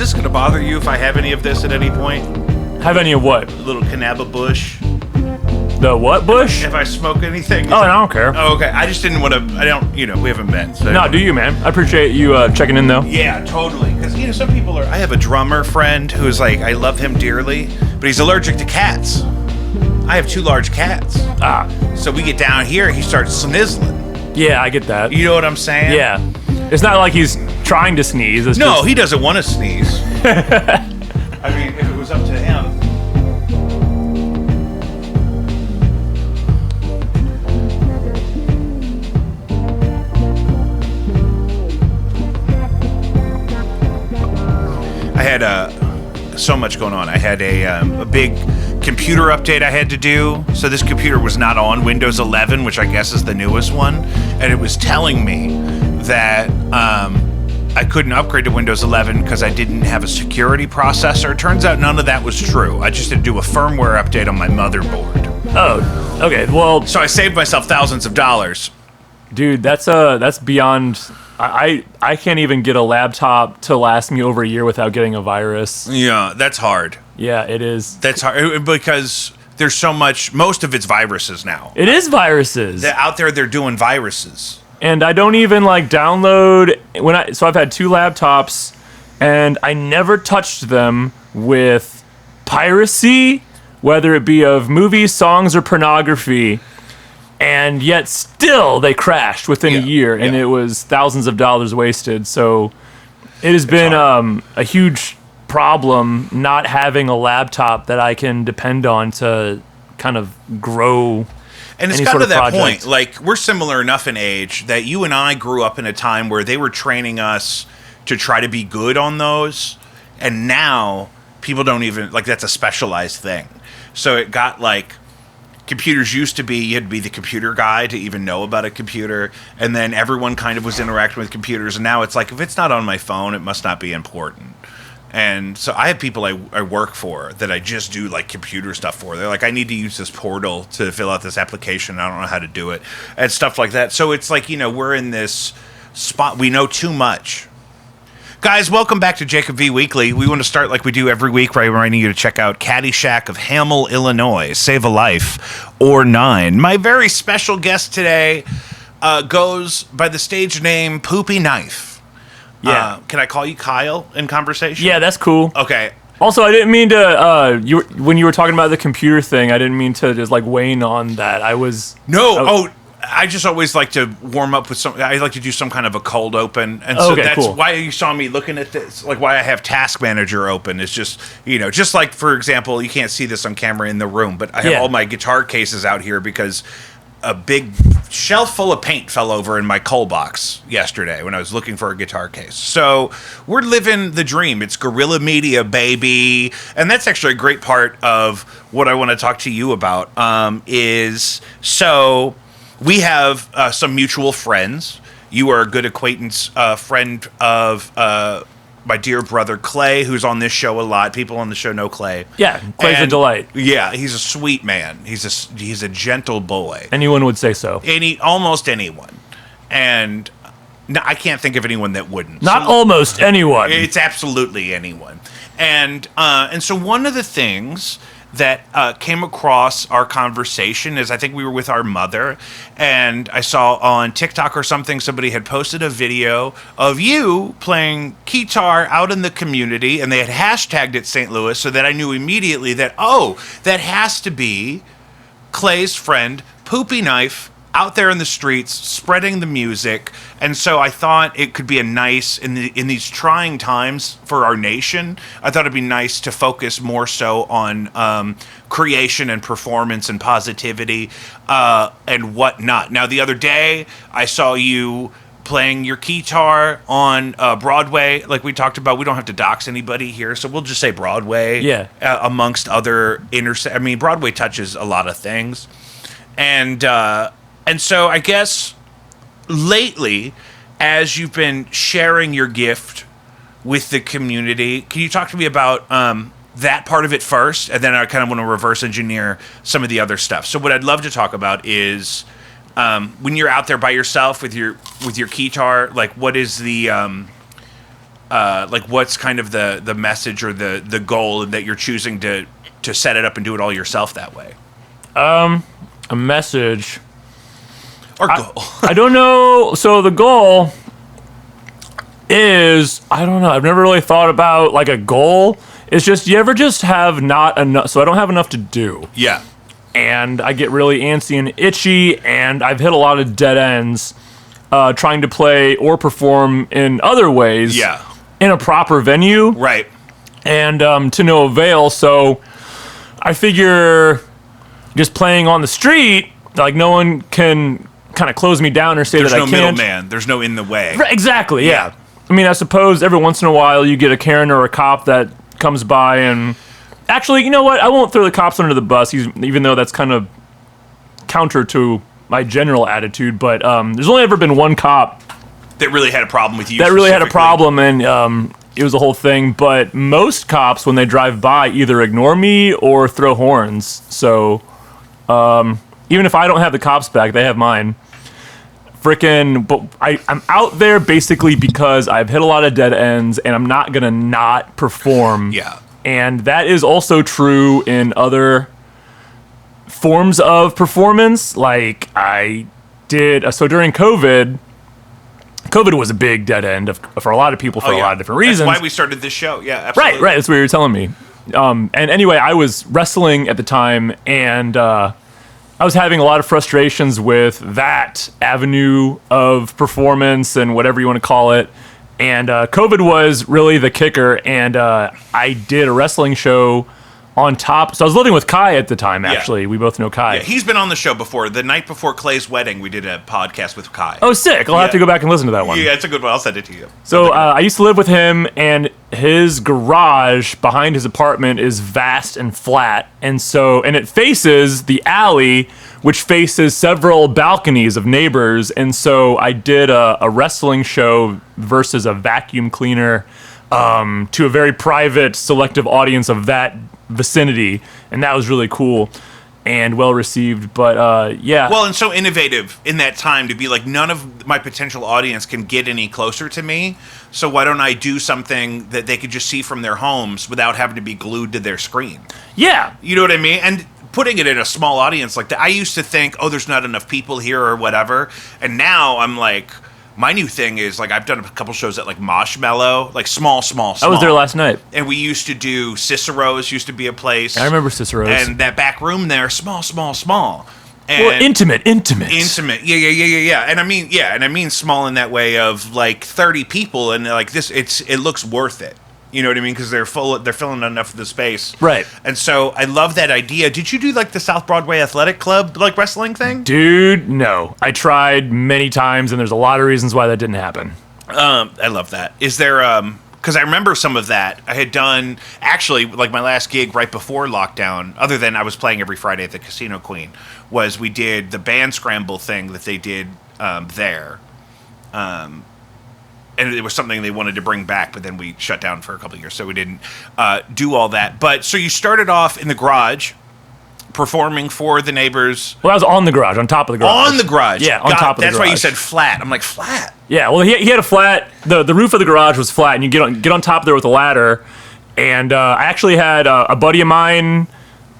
this going to bother you if I have any of this at any point? Have any of what? A little Canaba bush. The what bush? If I smoke anything. Oh, I don't care. Oh, okay. I just didn't want to. I don't. We haven't been. So No, do you, man? I appreciate you checking in, though. Yeah, totally. Because some people are. I have a drummer friend who's like, I love him dearly, but he's allergic to cats. I have 2 large cats. So we get down here, he starts snizzling. Yeah, I get that. You know what I'm saying? Yeah. It's not like he's trying to sneeze. It's No, just... he doesn't want to sneeze. I mean, if it was up to him. I had so much going on. I had a big computer update I had to do. So this computer was not on Windows 11, which I guess is the newest one. And it was telling me that I couldn't upgrade to Windows 11 because I didn't have a security processor. Turns out none of that was true. I just had to do a firmware update on my motherboard. Oh, okay. Well, So I saved myself thousands of dollars. dude, that's beyond... I can't even get a laptop to last me over a year without getting a virus. Yeah, that's hard. Yeah, it is. That's hard because there's so much. Most of it's viruses now. It is viruses. Out there, they're doing viruses. And I don't even download so I've had 2 laptops and I never touched them with piracy, whether it be of movies, songs, or pornography. And yet still they crashed within a year and it was thousands of dollars wasted. So it has been a huge problem not having a laptop that I can depend on to kind of grow. And it's got to that point, like, we're similar enough in age that you and I grew up in a time where they were training us to try to be good on those. And now people don't even, that's a specialized thing. So it got computers used to be, you had to be the computer guy to even know about a computer. And then everyone kind of was interacting with computers. And now it's if it's not on my phone, it must not be important. And so I have people I work for that I just do computer stuff for. They're I need to use this portal to fill out this application. I don't know how to do it and stuff like that. So it's we're in this spot. We know too much. Guys, welcome back to Jacob V Weekly. We want to start like we do every week by reminding you to check out Caddyshack of Hamel, Illinois. Save a life or 9. My very special guest today goes by the stage name Poopy Knife. Yeah. Can I call you Kyle in conversation? Yeah, that's cool. Okay. Also, I didn't mean to. When you were talking about the computer thing, I didn't mean to just weighing on that. I just always like to warm up with some. I like to do some kind of a cold open, and so that's cool. Why you saw me looking at this. Why I have Task Manager open is just just for example, you can't see this on camera in the room, but I have all my guitar cases out here because a big shelf full of paint fell over in my coal box yesterday when I was looking for a guitar case. So we're living the dream. It's guerrilla media, baby. And that's actually a great part of what I want to talk to you about so we have some mutual friends. You are a good acquaintance, friend of my dear brother Clay, who's on this show a lot. People on the show know Clay. Yeah, Clay's a delight. Yeah, he's a sweet man. He's a gentle boy. Anyone would say so. Almost anyone. And no, I can't think of anyone that wouldn't. Not almost anyone. It's absolutely anyone. And so one of the things that came across our conversation is I think we were with our mother, and I saw on TikTok or something somebody had posted a video of you playing guitar out in the community, and they had hashtagged it St. Louis, so that I knew immediately that, that has to be Clay's friend, Poopy Knife, out there in the streets, spreading the music. And so I thought it could be a nice, in these trying times for our nation, I thought it'd be nice to focus more so on creation and performance and positivity and whatnot. Now, the other day, I saw you playing your guitar on Broadway, like we talked about. We don't have to dox anybody here, so we'll just say Broadway. Yeah. Amongst other Broadway touches a lot of things. And so I guess lately, as you've been sharing your gift with the community, can you talk to me about that part of it first? And then I kind of want to reverse engineer some of the other stuff. So what I'd love to talk about is when you're out there by yourself with your guitar, what is the Like, what's kind of the message or the goal that you're choosing to set it up and do it all yourself that way? A message or goal. I don't know. So the goal is, I don't know. I've never really thought about like a goal. It's just, you ever just have not enough? So I don't have enough to do. Yeah. And I get really antsy and itchy, and I've hit a lot of dead ends trying to play or perform in other ways. Yeah. In a proper venue. Right. And to no avail. So I figure just playing on the street, like, no one can kind of close me down or say that I can't. There's no middleman. There's no in the way. Right, exactly, yeah. I mean, I suppose every once in a while you get a Karen or a cop that comes by and... Actually, you know what? I won't throw the cops under the bus, even though that's kind of counter to my general attitude. But there's only ever been one cop... That really had a problem with you. That really had a problem, and it was a whole thing. But most cops, when they drive by, either ignore me or throw horns. So even if I don't have the cops back, they have mine. But I'm out there basically because I've hit a lot of dead ends, and I'm not gonna not perform. Yeah. And that is also true in other forms of performance. Like I did, so during COVID was a big dead end for a lot of people for a lot of different reasons. That's why we started this show. Yeah, absolutely. Right. That's what you were telling me. And anyway, I was wrestling at the time, and I was having a lot of frustrations with that avenue of performance and whatever you want to call it. And COVID was really the kicker, and I did a wrestling show on top. So I was living with Kai at the time, actually. Yeah. We both know Kai. Yeah, he's been on the show before. The night before Clay's wedding, we did a podcast with Kai. Oh, sick. I'll have to go back and listen to that one. Yeah, it's a good one. I'll send it to you. So I used to live with him, and his garage behind his apartment is vast and flat. And it faces the alley, which faces several balconies of neighbors. And so I did a wrestling show versus a vacuum cleaner to a very private, selective audience of that vicinity, and that was really cool and well received. But yeah, well, and so innovative in that time to be like, none of my potential audience can get any closer to me, so why don't I do something that they could just see from their homes without having to be glued to their screen? Yeah, you know what I mean? And putting it in a small audience like that, I used to think, oh, there's not enough people here or whatever, and now I'm like, my new thing is, like, I've done a couple shows at, like, Marshmallow, like, small. I was there last night. And we used to do Cicero's, used to be a place. I remember Cicero's. And that back room there, small. And well, intimate. Yeah. And I mean small in that way of, like, 30 people, and, like, it looks worth it. You know what I mean? Because they're filling enough of the space. Right. And so I love that idea. Did you do like the South Broadway Athletic Club like wrestling thing? Dude, no. I tried many times, and there's a lot of reasons why that didn't happen. I love that. Is there because I remember some of that. I had done actually like my last gig right before lockdown, other than I was playing every Friday at the Casino Queen, was we did the band scramble thing that they did there. And it was something they wanted to bring back, but then we shut down for a couple of years, so we didn't do all that. But so you started off in the garage, performing for the neighbors. Well, I was on the garage, on top of the garage. On the garage? Yeah, on top of the garage. That's why you said flat. I'm like, flat? Yeah, well, he had a flat, the roof of the garage was flat, and you get on top there with a ladder. And I actually had a buddy of mine,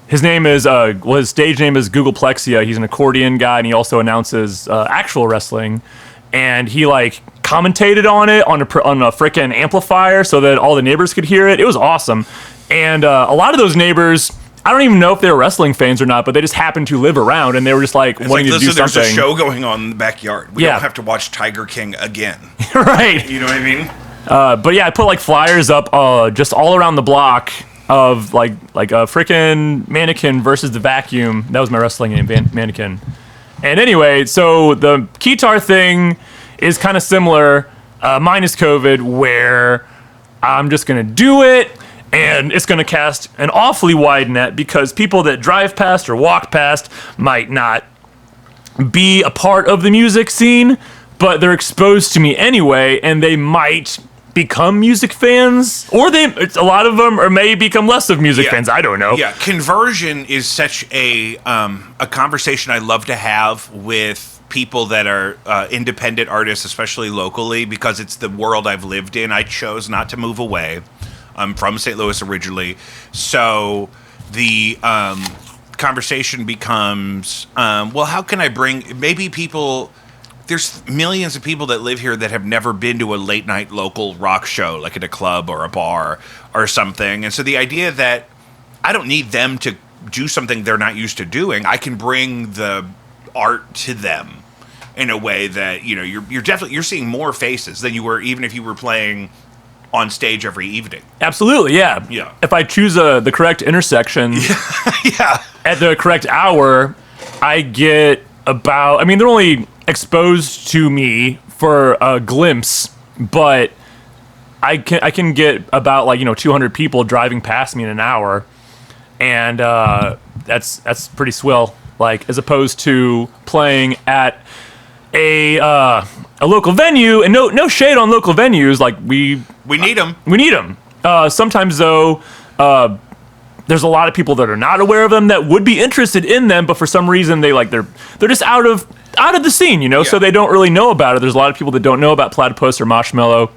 his name is, his stage name is Google Plexia. He's an accordion guy, and he also announces actual wrestling. And he, like, commentated on it on a frickin' amplifier so that all the neighbors could hear it. It was awesome. And a lot of those neighbors, I don't even know if they were wrestling fans or not, but they just happened to live around, and they were just like wanting to do something. There's a show going on in the backyard. We don't have to watch Tiger King again. Right. You know what I mean? But yeah, I put like flyers up just all around the block of like a frickin' mannequin versus the vacuum. That was my wrestling name, mannequin. And anyway, so the Keytar thing is kind of similar, minus COVID, where I'm just going to do it, and it's going to cast an awfully wide net because people that drive past or walk past might not be a part of the music scene, but they're exposed to me anyway, and they might become music fans, or a lot of them may become less of music fans. I don't know. Yeah, conversion is such a conversation I love to have with people that are independent artists, especially locally, because it's the world I've lived in. I chose not to move away. I'm from St. Louis originally. So the conversation becomes, well, how can I bring, maybe people, there's millions of people that live here that have never been to a late night local rock show, like at a club or a bar or something. And so the idea that I don't need them to do something they're not used to doing, I can bring the art to them in a way that, you know, you're definitely, you're seeing more faces than you were even if you were playing on stage every evening. Absolutely, yeah. Yeah. If I choose the correct intersection yeah. at the correct hour, I get about, I mean, they're only exposed to me for a glimpse, but I can get about, like, you know, 200 people driving past me in an hour, and that's pretty swill. Like, as opposed to playing at a local venue, and no shade on local venues, like we need them. We need them. Sometimes though, there's a lot of people that are not aware of them that would be interested in them, but for some reason they're just out of the scene, you know, so they don't really know about it. There's a lot of people that don't know about Platypus or Marshmallow,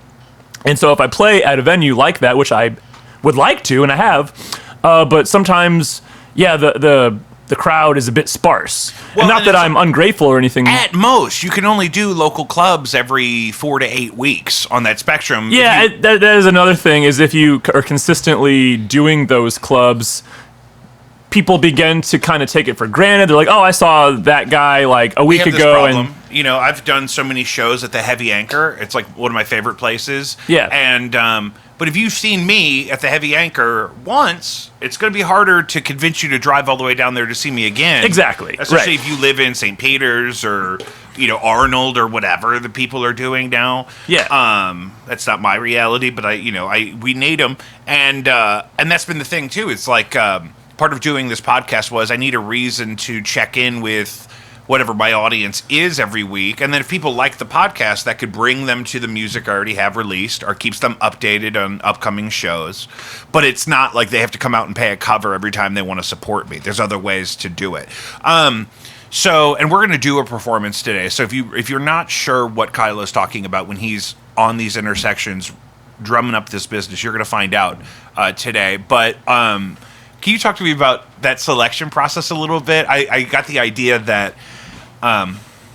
and so if I play at a venue like that, which I would like to, and I have, but sometimes, yeah, the crowd is a bit sparse. Well, and not that I'm ungrateful or anything. At most, you can only do local clubs every 4 to 8 weeks on that spectrum. Yeah, that is another thing, is if you are consistently doing those clubs, people begin to kind of take it for granted. They're like, oh, I saw that guy like a week ago. And you know, I've done so many shows at the Heavy Anchor. It's like one of my favorite places. Yeah. And, but if you've seen me at the Heavy Anchor once, it's going to be harder to convince you to drive all the way down there to see me again. Exactly. Especially if you live in St. Peter's or, you know, Arnold or whatever the people are doing now. Yeah. That's not my reality, but we need them. And that's been the thing too. It's like, part of doing this podcast was I need a reason to check in with whatever my audience is every week. And then if people like the podcast, that could bring them to the music I already have released or keeps them updated on upcoming shows. But it's not like they have to come out and pay a cover every time they want to support me. There's other ways to do it. So, and we're going to do a performance today. So if you're not sure what Kylo's talking about when he's on these intersections, drumming up this business, you're going to find out today. But can you talk to me about that selection process a little bit? I got the idea that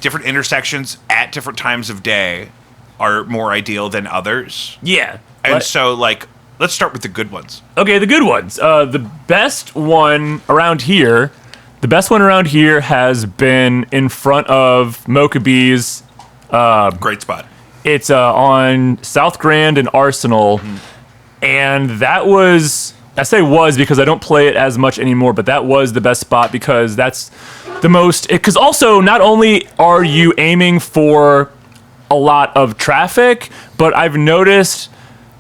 different intersections at different times of day are more ideal than others. Yeah. And so, like, let's start with the good ones. Okay, the good ones. The best one around here has been in front of Mokabee's. Great spot. It's on South Grand and Arsenal. Mm-hmm. And that was... I say was because I don't play it as much anymore, but that was the best spot because that's the most... Because also, not only are you aiming for a lot of traffic, but I've noticed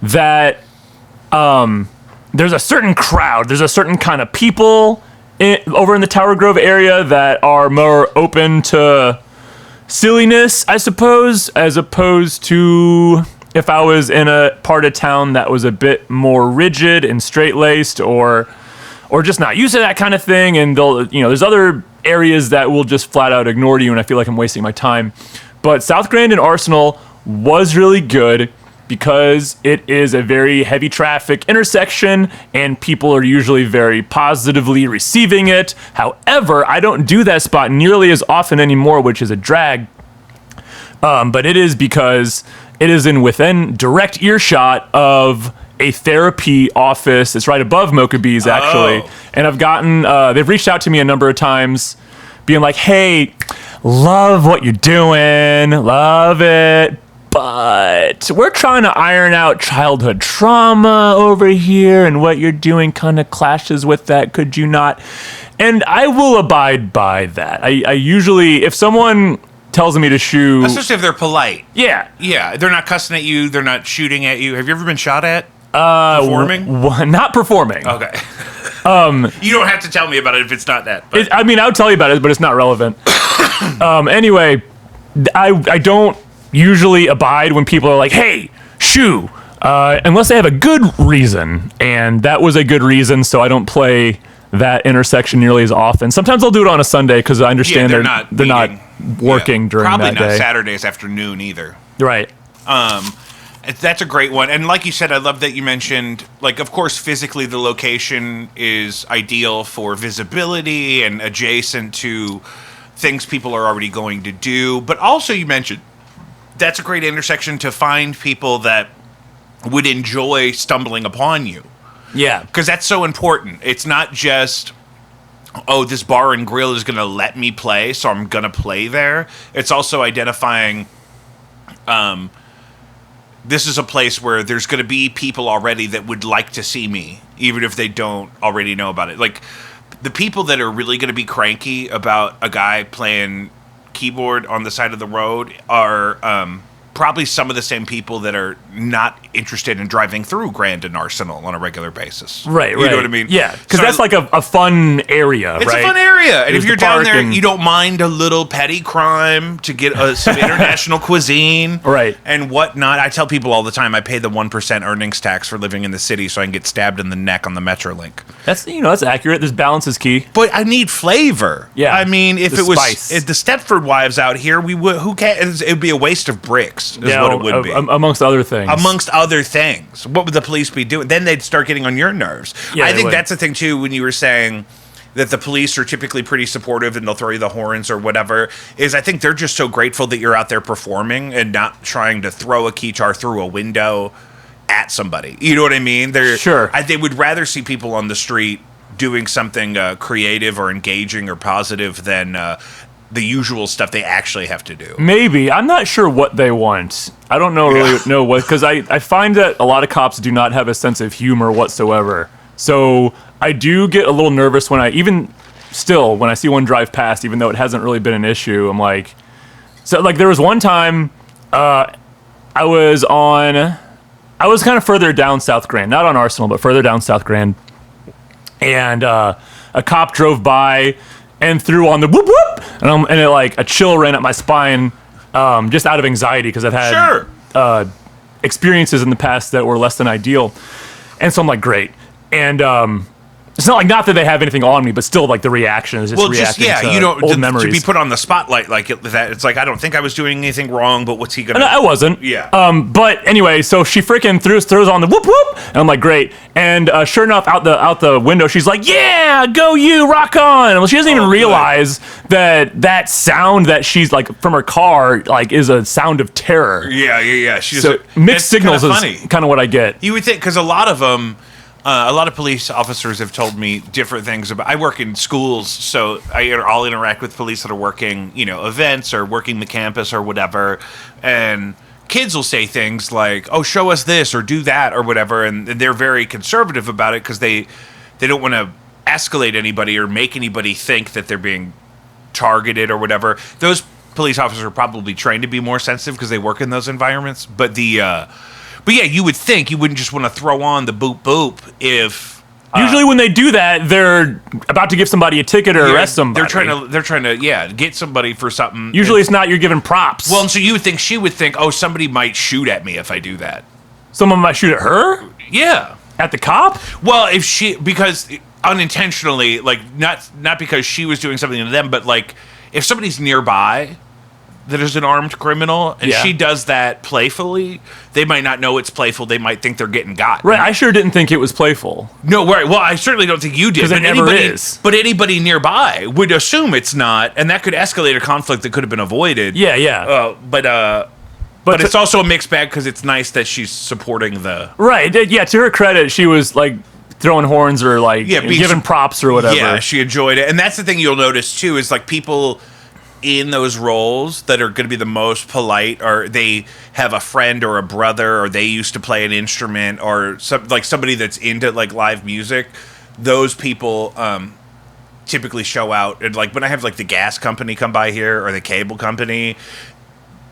that there's a certain crowd, there's a certain kind of people over in the Tower Grove area that are more open to silliness, I suppose, as opposed to... if I was in a part of town that was a bit more rigid and straight-laced or just not used to that kind of thing, and they'll, you know, there's other areas that will just flat out ignore you and I feel like I'm wasting my time. But South Grand and Arsenal was really good because it is a very heavy traffic intersection and people are usually very positively receiving it. However, I don't do that spot nearly as often anymore, which is a drag. But it is because it is within direct earshot of a therapy office. It's right above Mokabee's, actually. Oh. And I've gotten, they've reached out to me a number of times being like, hey, love what you're doing, love it, but we're trying to iron out childhood trauma over here, and what you're doing kind of clashes with that. Could you not? And I will abide by that. I usually, if someone tells me to shoot... especially if they're polite. Yeah. Yeah, they're not cussing at you, they're not shooting at you. Have you ever been shot at? Performing? Not performing. Okay. You don't have to tell me about it if it's not that. But. I mean, I would tell you about it, but it's not relevant. Anyway, I don't usually abide when people are like, hey, shoo, unless they have a good reason. And that was a good reason, so I don't play that intersection nearly as often. Sometimes I'll do it on a Sunday because I understand they're not working during probably that not day. Saturdays afternoon either. Right. That's a great one. And like you said, I love that you mentioned, like, of course, physically the location is ideal for visibility and adjacent to things people are already going to do. But also you mentioned that's a great intersection to find people that would enjoy stumbling upon you. Yeah. Because that's so important. It's not just, oh, this bar and grill is going to let me play, so I'm going to play there. It's also identifying... this is a place where there's going to be people already that would like to see me, even if they don't already know about it. Like, the people that are really going to be cranky about a guy playing keyboard on the side of the road are probably some of the same people that are not interested in driving through Grand and Arsenal on a regular basis. Right, You know what I mean? Yeah, because that's like a fun area, It's right? a fun area. And There's if you're the down park there, and- you don't mind a little petty crime to get some international cuisine. Right. And whatnot. I tell people all the time, I pay the 1% earnings tax for living in the city so I can get stabbed in the neck on the Metrolink. That's accurate. This balance is key. But I need flavor. Yeah. I mean, if The it was spice. if the Stepford wives out here, we would. Who cares? It would be a waste of bricks. Is what it would be. Amongst other things. Amongst other things, what would the police be doing? Then they'd start getting on your nerves. Yeah, I they think would. that's the thing too. When you were saying that the police are typically pretty supportive and they'll throw you the horns or whatever, is I think they're just so grateful that you're out there performing and not trying to throw a keytar through a window at somebody. You know what I mean? Sure. They would rather see people on the street doing something creative or engaging or positive than the usual stuff they actually have to do. Maybe. I'm not sure what they want. I don't really know what, because I find that a lot of cops do not have a sense of humor whatsoever. So I do get a little nervous when when I see one drive past, even though it hasn't really been an issue. I'm like, so like there was one time I was kind of further down South Grand, not on Arsenal, but further down South Grand. And a cop drove by and threw on the whoop whoop, and it, like, a chill ran up my spine, just out of anxiety because I've had experiences in the past that were less than ideal, and so I'm like, great. And it's not that they have anything on me, but still, like, the reaction is just reacting to you don't old memories. to be put on the spotlight like that. It's like, I don't think I was doing anything wrong, but what's he gonna? No, I wasn't. Yeah. But anyway, so she freaking throws on the whoop whoop, and I'm like, great. And sure enough, out the window, she's like, yeah, go you, rock on. Well, she doesn't even realize that sound that she's like from her car like is a sound of terror. Yeah. So mixed signals is kind of what I get. You would think, because a lot of them. A lot of police officers have told me different things about. I work in schools, so I'll interact with police that are working, events or working the campus or whatever. And kids will say things like, "Oh, show us this or do that or whatever," and they're very conservative about it because they don't want to escalate anybody or make anybody think that they're being targeted or whatever. Those police officers are probably trained to be more sensitive because they work in those environments. But yeah, you would think you wouldn't just want to throw on the boop boop if. Usually, when they do that, they're about to give somebody a ticket or arrest somebody. They're trying to get somebody for something. Usually, it's not you're giving props. Well, and so you would think she would think, oh, somebody might shoot at me if I do that. Someone might shoot at her. Yeah. At the cop. Well, because unintentionally, like not because she was doing something to them, but like if somebody's nearby that is an armed criminal and she does that playfully, they might not know it's playful. They might think they're getting got. Right. I sure didn't think it was playful. No, right. Well, I certainly don't think you did. Because it never is. But anybody nearby would assume it's not, and that could escalate a conflict that could have been avoided. Yeah. But it's also a mixed bag because it's nice that she's supporting the... Right. Yeah, to her credit, she was like throwing horns or like giving props or whatever. Yeah, she enjoyed it. And that's the thing you'll notice too, is like people in those roles that are going to be the most polite, or they have a friend or a brother, or they used to play an instrument, or somebody that's into like live music. Those people typically show out. And like when I have like the gas company come by here or the cable company,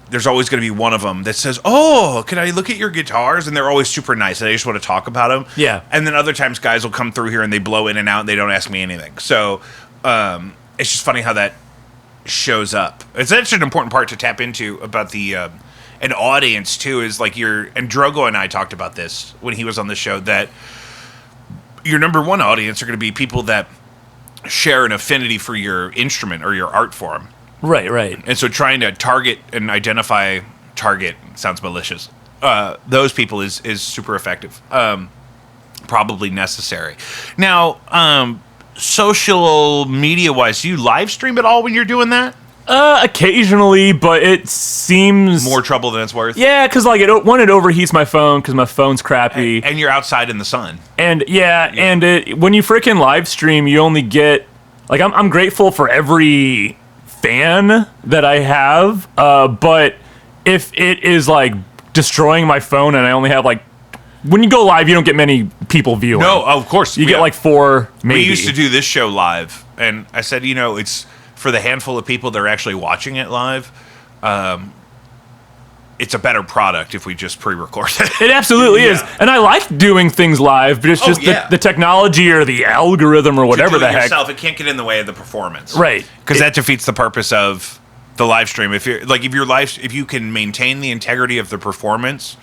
there's always going to be one of them that says, "Oh, can I look at your guitars?" And they're always super nice. And they just want to talk about them. Yeah. And then other times guys will come through here and they blow in and out and they don't ask me anything. So it's just funny how that shows up. It's such an important part to tap into about the an audience too, is like and Drogo and I talked about this when he was on the show, that your number one audience are going to be people that share an affinity for your instrument or your art form. Right. And so trying to target and identify sounds malicious. Those people is super effective. Probably necessary. Now, social media wise, do you live stream at all when you're doing that? Occasionally, but it seems more trouble than it's worth. Yeah, because like it overheats my phone because my phone's crappy, and you're outside in the sun. And and when you freaking live stream, you only get like I'm grateful for every fan that I have, but if it is like destroying my phone and I only have like. When you go live, you don't get many people viewing. No, of course. You get like 4, maybe. We used to do this show live, and I said, it's for the handful of people that are actually watching it live, it's a better product if we just pre-record it. It absolutely is. And I like doing things live, but it's just the technology or the algorithm or whatever the heck. It can't get in the way of the performance. Right. Because that defeats the purpose of the live stream. If you can maintain the integrity of the performance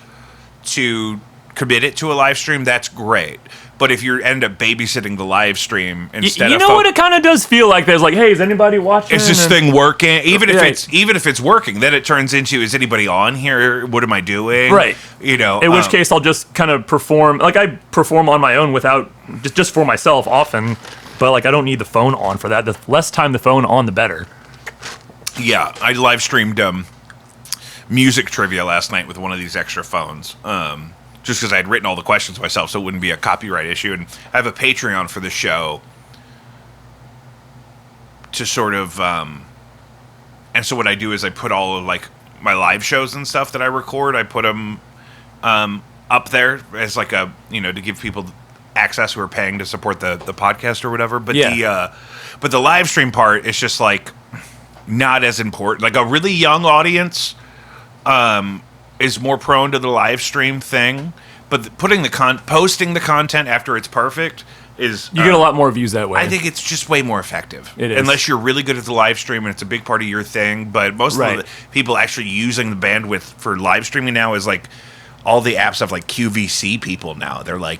to commit it to a live stream, that's great. But if you end up babysitting the live stream instead of... You know what it kind of does feel like? There's like, hey, is anybody watching? Is this thing working? Even if it's working, then it turns into, is anybody on here? What am I doing? Right. In which case I'll just kind of perform... Like, I perform on my own without... Just for myself often. But, like, I don't need the phone on for that. The less time the phone on, the better. Yeah. I live streamed music trivia last night with one of these extra phones. Just because I had written all the questions myself, so it wouldn't be a copyright issue. And I have a Patreon for the show to sort of... and so what I do is I put all of, like, my live shows and stuff that I record, I put them up there as, like, a... to give people access who are paying to support the podcast or whatever. But but the live stream part is just, like, not as important. Like, a really young audience... is more prone to the live stream thing, but posting the content after it's perfect is... You get a lot more views that way. I think it's just way more effective. It is. Unless you're really good at the live stream and it's a big part of your thing, but most of the people actually using the bandwidth for live streaming now is like all the apps have like QVC people now. They're like...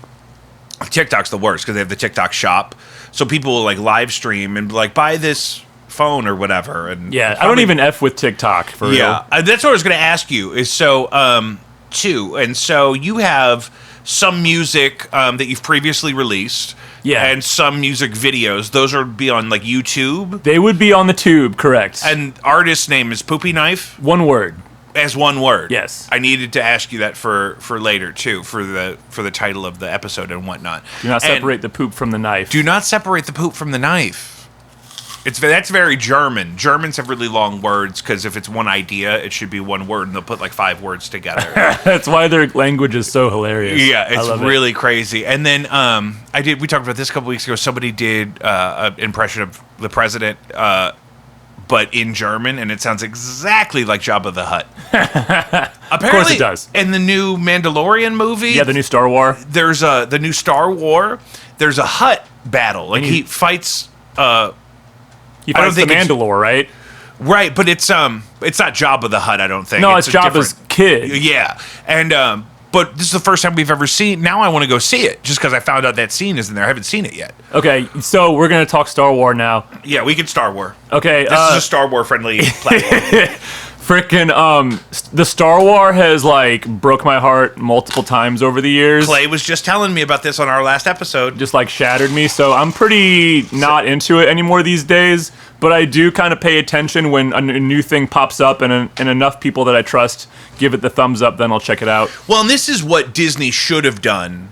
TikTok's the worst because they have the TikTok shop. So people will like live stream and be like, buy this... phone or whatever, and I don't even F with TikTok for real. That's what I was going to ask you. Is too, and so you have some music that you've previously released, and some music videos. Those would be on like YouTube. They would be on the tube, correct? And artist's name is Poopy Knife. One word. As one word. Yes. I needed to ask you that for later too, for the title of the episode and whatnot. Do not separate the poop from the knife. Do not separate the poop from the knife. That's very German. Germans have really long words because if it's one idea, it should be one word, and they'll put like 5 words together. That's why their language is so hilarious. Yeah, it's really crazy. And then we talked about this a couple weeks ago. Somebody did an impression of the president, but in German, and it sounds exactly like Jabba the Hutt. Apparently, of course it does. In the new Mandalorian movie, the new Star Wars. There's the new Star Wars. There's a Hutt battle. Like he fights. He fights the Mandalore, right? Right, but it's not Jabba the Hutt, I don't think. No, it's Jabba's kid. Yeah, and but this is the first time we've ever seen. Now I want to go see it, just because I found out that scene is in there. I haven't seen it yet. Okay, so we're gonna talk Star Wars now. Yeah, we can Star Wars. Okay, this is a Star Wars friendly platform. Frickin' the Star Wars has like broke my heart multiple times over the years. Clay was just telling me about this on our last episode. Just like shattered me, so I'm pretty not into it anymore these days. But I do kind of pay attention when a new thing pops up and enough people that I trust give it the thumbs up, then I'll check it out. Well, and this is what Disney should have done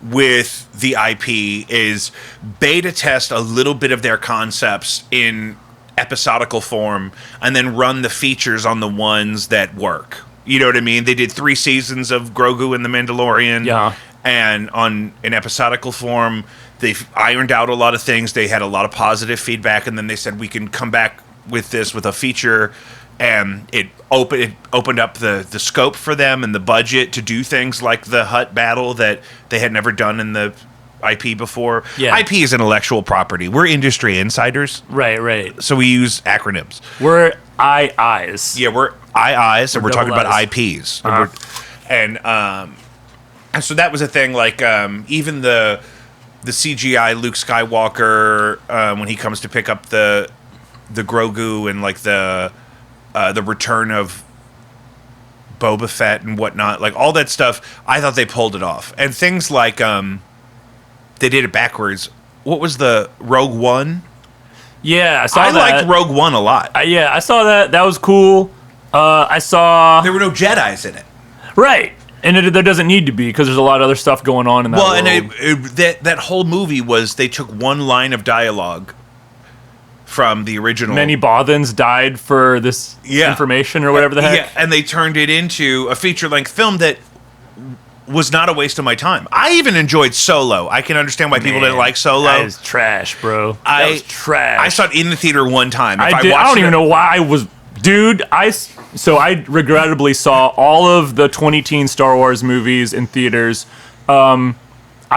with the IP is beta test a little bit of their concepts in episodical form and then run the features on the ones that work. You know what I mean? They did 3 seasons of Grogu and the Mandalorian. Yeah. And on an episodical form, they've ironed out a lot of things. They had a lot of positive feedback, and then they said we can come back with this with a feature, and it opened up the scope for them and the budget to do things like the Hutt battle that they had never done in the IP before. Yeah. IP is intellectual property. We're industry insiders. Right. So we use acronyms. We're IIs. Yeah, we're IIs, and we're talking about IPs. Uh-huh. And so that was a thing, like even the CGI Luke Skywalker when he comes to pick up the Grogu and like the return of Boba Fett and whatnot, like all that stuff, I thought they pulled it off. And things like they did it backwards. What was the Rogue One? Yeah, I saw that. I liked Rogue One a lot. I saw that. That was cool. I saw... There were no Jedis in it. Right. And there doesn't need to be, because there's a lot of other stuff going on in that world. And that whole movie was, they took one line of dialogue from the original. Many Bothans died for this information or whatever the heck. Yeah, and they turned it into a feature-length film that was not a waste of my time. I even enjoyed Solo. I can understand why people didn't like Solo. That is trash, bro. That was trash. I saw it in the theater one time. I don't even know why I was... Dude, I regrettably saw all of the 20-teen Star Wars movies in theaters. I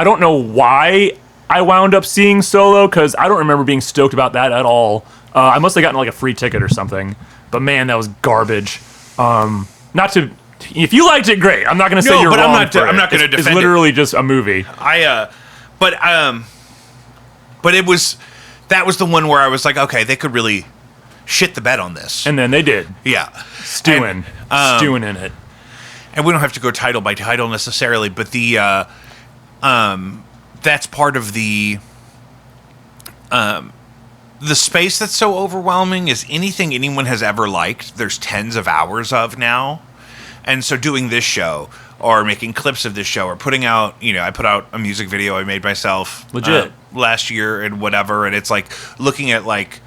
don't know why I wound up seeing Solo, because I don't remember being stoked about that at all. I must have gotten like a free ticket or something. But man, that was garbage. If you liked it, great. I'm not going to say you're wrong. I'm not going to defend it. It's literally just a movie. But that was the one where I was like, okay, they could really shit the bed on this. And then they did. Yeah. Stewing in it. And we don't have to go title by title necessarily, but that's part of the space that's so overwhelming is anything anyone has ever liked, there's tens of hours of now. And so doing this show or making clips of this show or putting out, I put out a music video I made myself legit last year and whatever. And it's like looking at like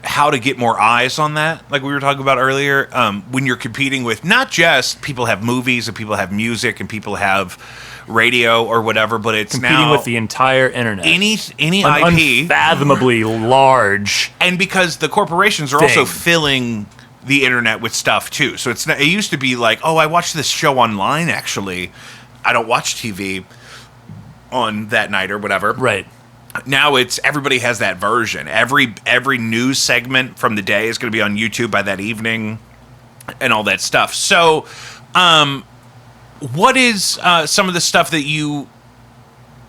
how to get more eyes on that, like we were talking about earlier, when you're competing with not just people have movies and people have music and people have radio or whatever, but it's competing now with the entire internet. Any IP, unfathomably large, and because the corporations are also filling the internet with stuff too. So it used to be like, oh, I watched this show online. Actually, I don't watch TV on that night or whatever. Right. Now it's everybody has that version. Every news segment from the day is going to be on YouTube by that evening, and all that stuff. So, what is some of the stuff that you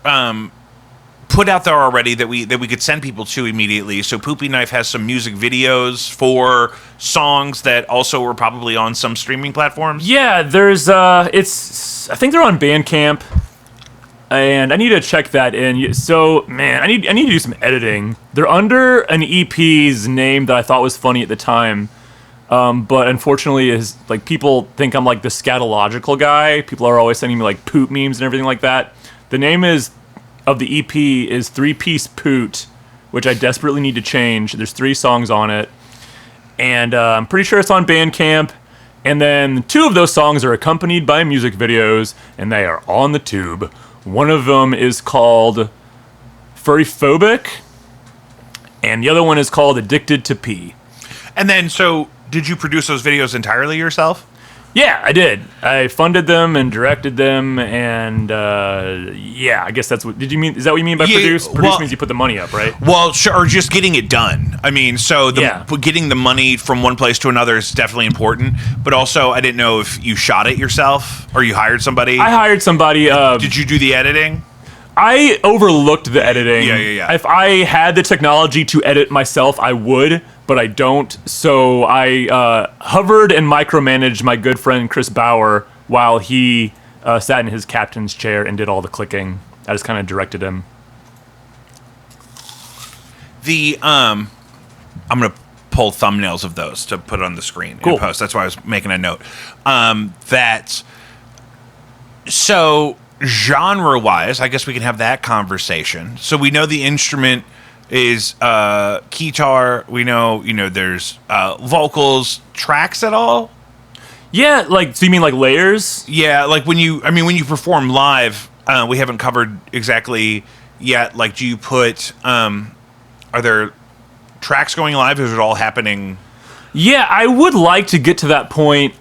put out there already that we could send people to immediately? So, Poopy Knife has some music videos for songs that also were probably on some streaming platforms. Yeah, there's I think they're on Bandcamp. And I need to check that in. So, man, I need to do some editing. They're under an EP's name that I thought was funny at the time. But unfortunately, is like people think I'm like the scatological guy. People are always sending me like poop memes and everything like that. The name of the EP is 3-Piece Poot, which I desperately need to change. There's 3 songs on it. And I'm pretty sure it's on Bandcamp. And then 2 of those songs are accompanied by music videos, and they are on the tube. One of them is called Furry Phobic, and the other one is called Addicted to Pee. And then, so, did you produce those videos entirely yourself? Yeah, I did. I funded them and directed them, and I guess that's what... Did you mean... Is that what you mean by produce? Produce means you put the money up, right? Well, sure, or just getting it done. I mean, so getting the money from one place to another is definitely important, but also, I didn't know if you shot it yourself, or you hired somebody. I hired somebody. Did you do the editing? I overlooked the editing. Yeah. If I had the technology to edit myself, I would, but I don't. So I hovered and micromanaged my good friend Chris Bauer while he sat in his captain's chair and did all the clicking. I just kind of directed him. I'm gonna pull thumbnails of those to put on the screen in post. That's why I was making a note. So genre-wise, I guess we can have that conversation. So we know the instrument is guitar. We know, there's vocals, tracks at all? Yeah, so you mean like layers? Yeah, like when you perform live, we haven't covered exactly yet. Like, do you put, are there tracks going live, or is it all happening? Yeah, I would like to get to that point.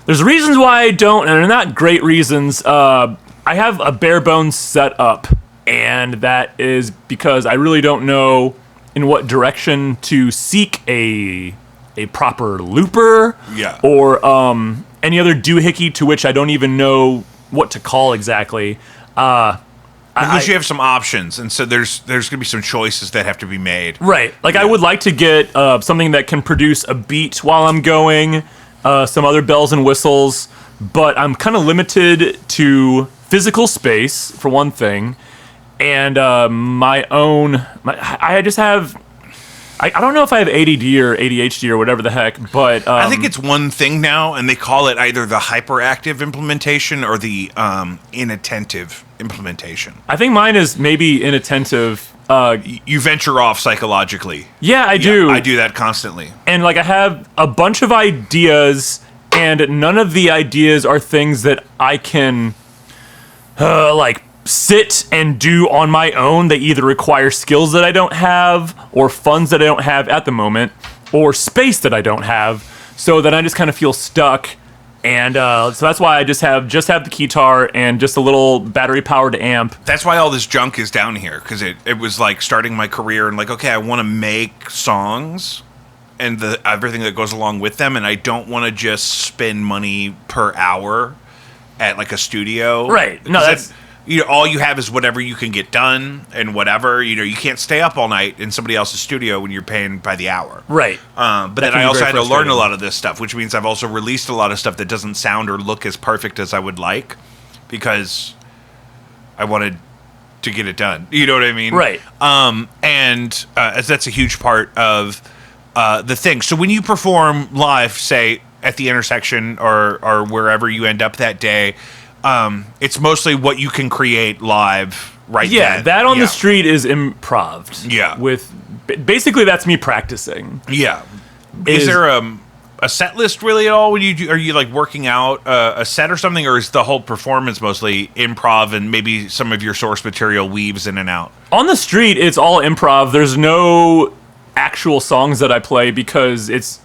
There's reasons why I don't, and they're not great reasons. I have a bare bones setup, and that is because I really don't know in what direction to seek a proper looper, or any other doohickey to which I don't even know what to call exactly. Because you have some options, and so there's going to be some choices that have to be made. Right. Like, I would like to get something that can produce a beat while I'm going, some other bells and whistles, but I'm kind of limited to physical space, for one thing, and I just have... I don't know if I have ADD or ADHD or whatever the heck, but... I think it's one thing now, and they call it either the hyperactive implementation or the inattentive implementation. I think mine is maybe inattentive. You venture off psychologically. Yeah, I do. I do that constantly. And, like, I have a bunch of ideas, and none of the ideas are things that I can, sit and do on my own. They either require skills that I don't have, or funds that I don't have at the moment, or space that I don't have, so that I just kind of feel stuck. And so that's why I just have the keytar and just a little battery-powered amp. That's why all this junk is down here, because it was like starting my career and like, okay, I want to make songs and everything that goes along with them, and I don't want to just spend money per hour at like a studio. Right. No, that's... all you have is whatever you can get done and whatever. You can't stay up all night in somebody else's studio when you're paying by the hour. Right. But then I also had to learn a lot of this stuff, which means I've also released a lot of stuff that doesn't sound or look as perfect as I would like because I wanted to get it done. You know what I mean? Right. And that's a huge part of the thing. So when you perform live, say, at the intersection or wherever you end up that day, it's mostly what you can create live right then. Yeah, that on the street is improv. Yeah. Basically, that's me practicing. Yeah. Is there a set list really at all when you do? Are you like working out a set or something, or is the whole performance mostly improv and maybe some of your source material weaves in and out? On the street, it's all improv. There's no actual songs that I play because it's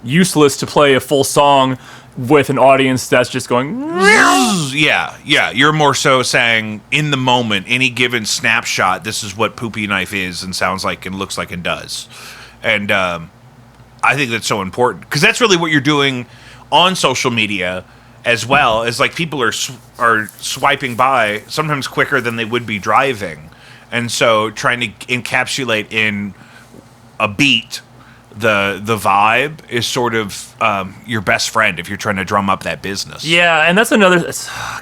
useless to play a full song with an audience that's just going... Yeah. You're more so saying, in the moment, any given snapshot, this is what Poopy Knife is and sounds like and looks like and does. And I think that's so important. Because that's really what you're doing on social media as well. As like people are swiping by sometimes quicker than they would be driving. And so trying to encapsulate in a beat the vibe is sort of your best friend if you're trying to drum up that business. Yeah, and that's another...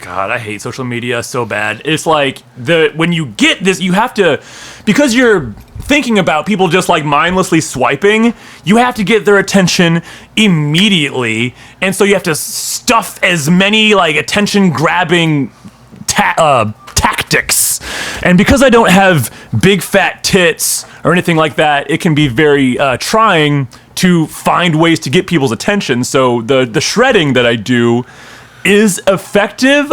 God, I hate social media so bad. It's like, when you get this, you have to... Because you're thinking about people just like mindlessly swiping, you have to get their attention immediately, and so you have to stuff as many like attention-grabbing tactics. And because I don't have big fat tits or anything like that, it can be very trying to find ways to get people's attention. So the shredding that I do is effective.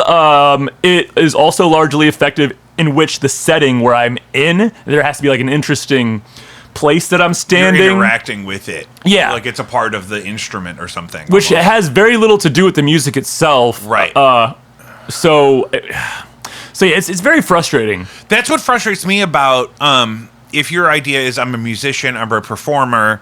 It is also largely effective in which the setting where I'm in, there has to be like an interesting place that I'm standing. You're interacting with it. Yeah. Like it's a part of the instrument or something. Which almost has very little to do with the music itself. Right. So yeah, it's very frustrating. That's what frustrates me about if your idea is I'm a musician, I'm a performer,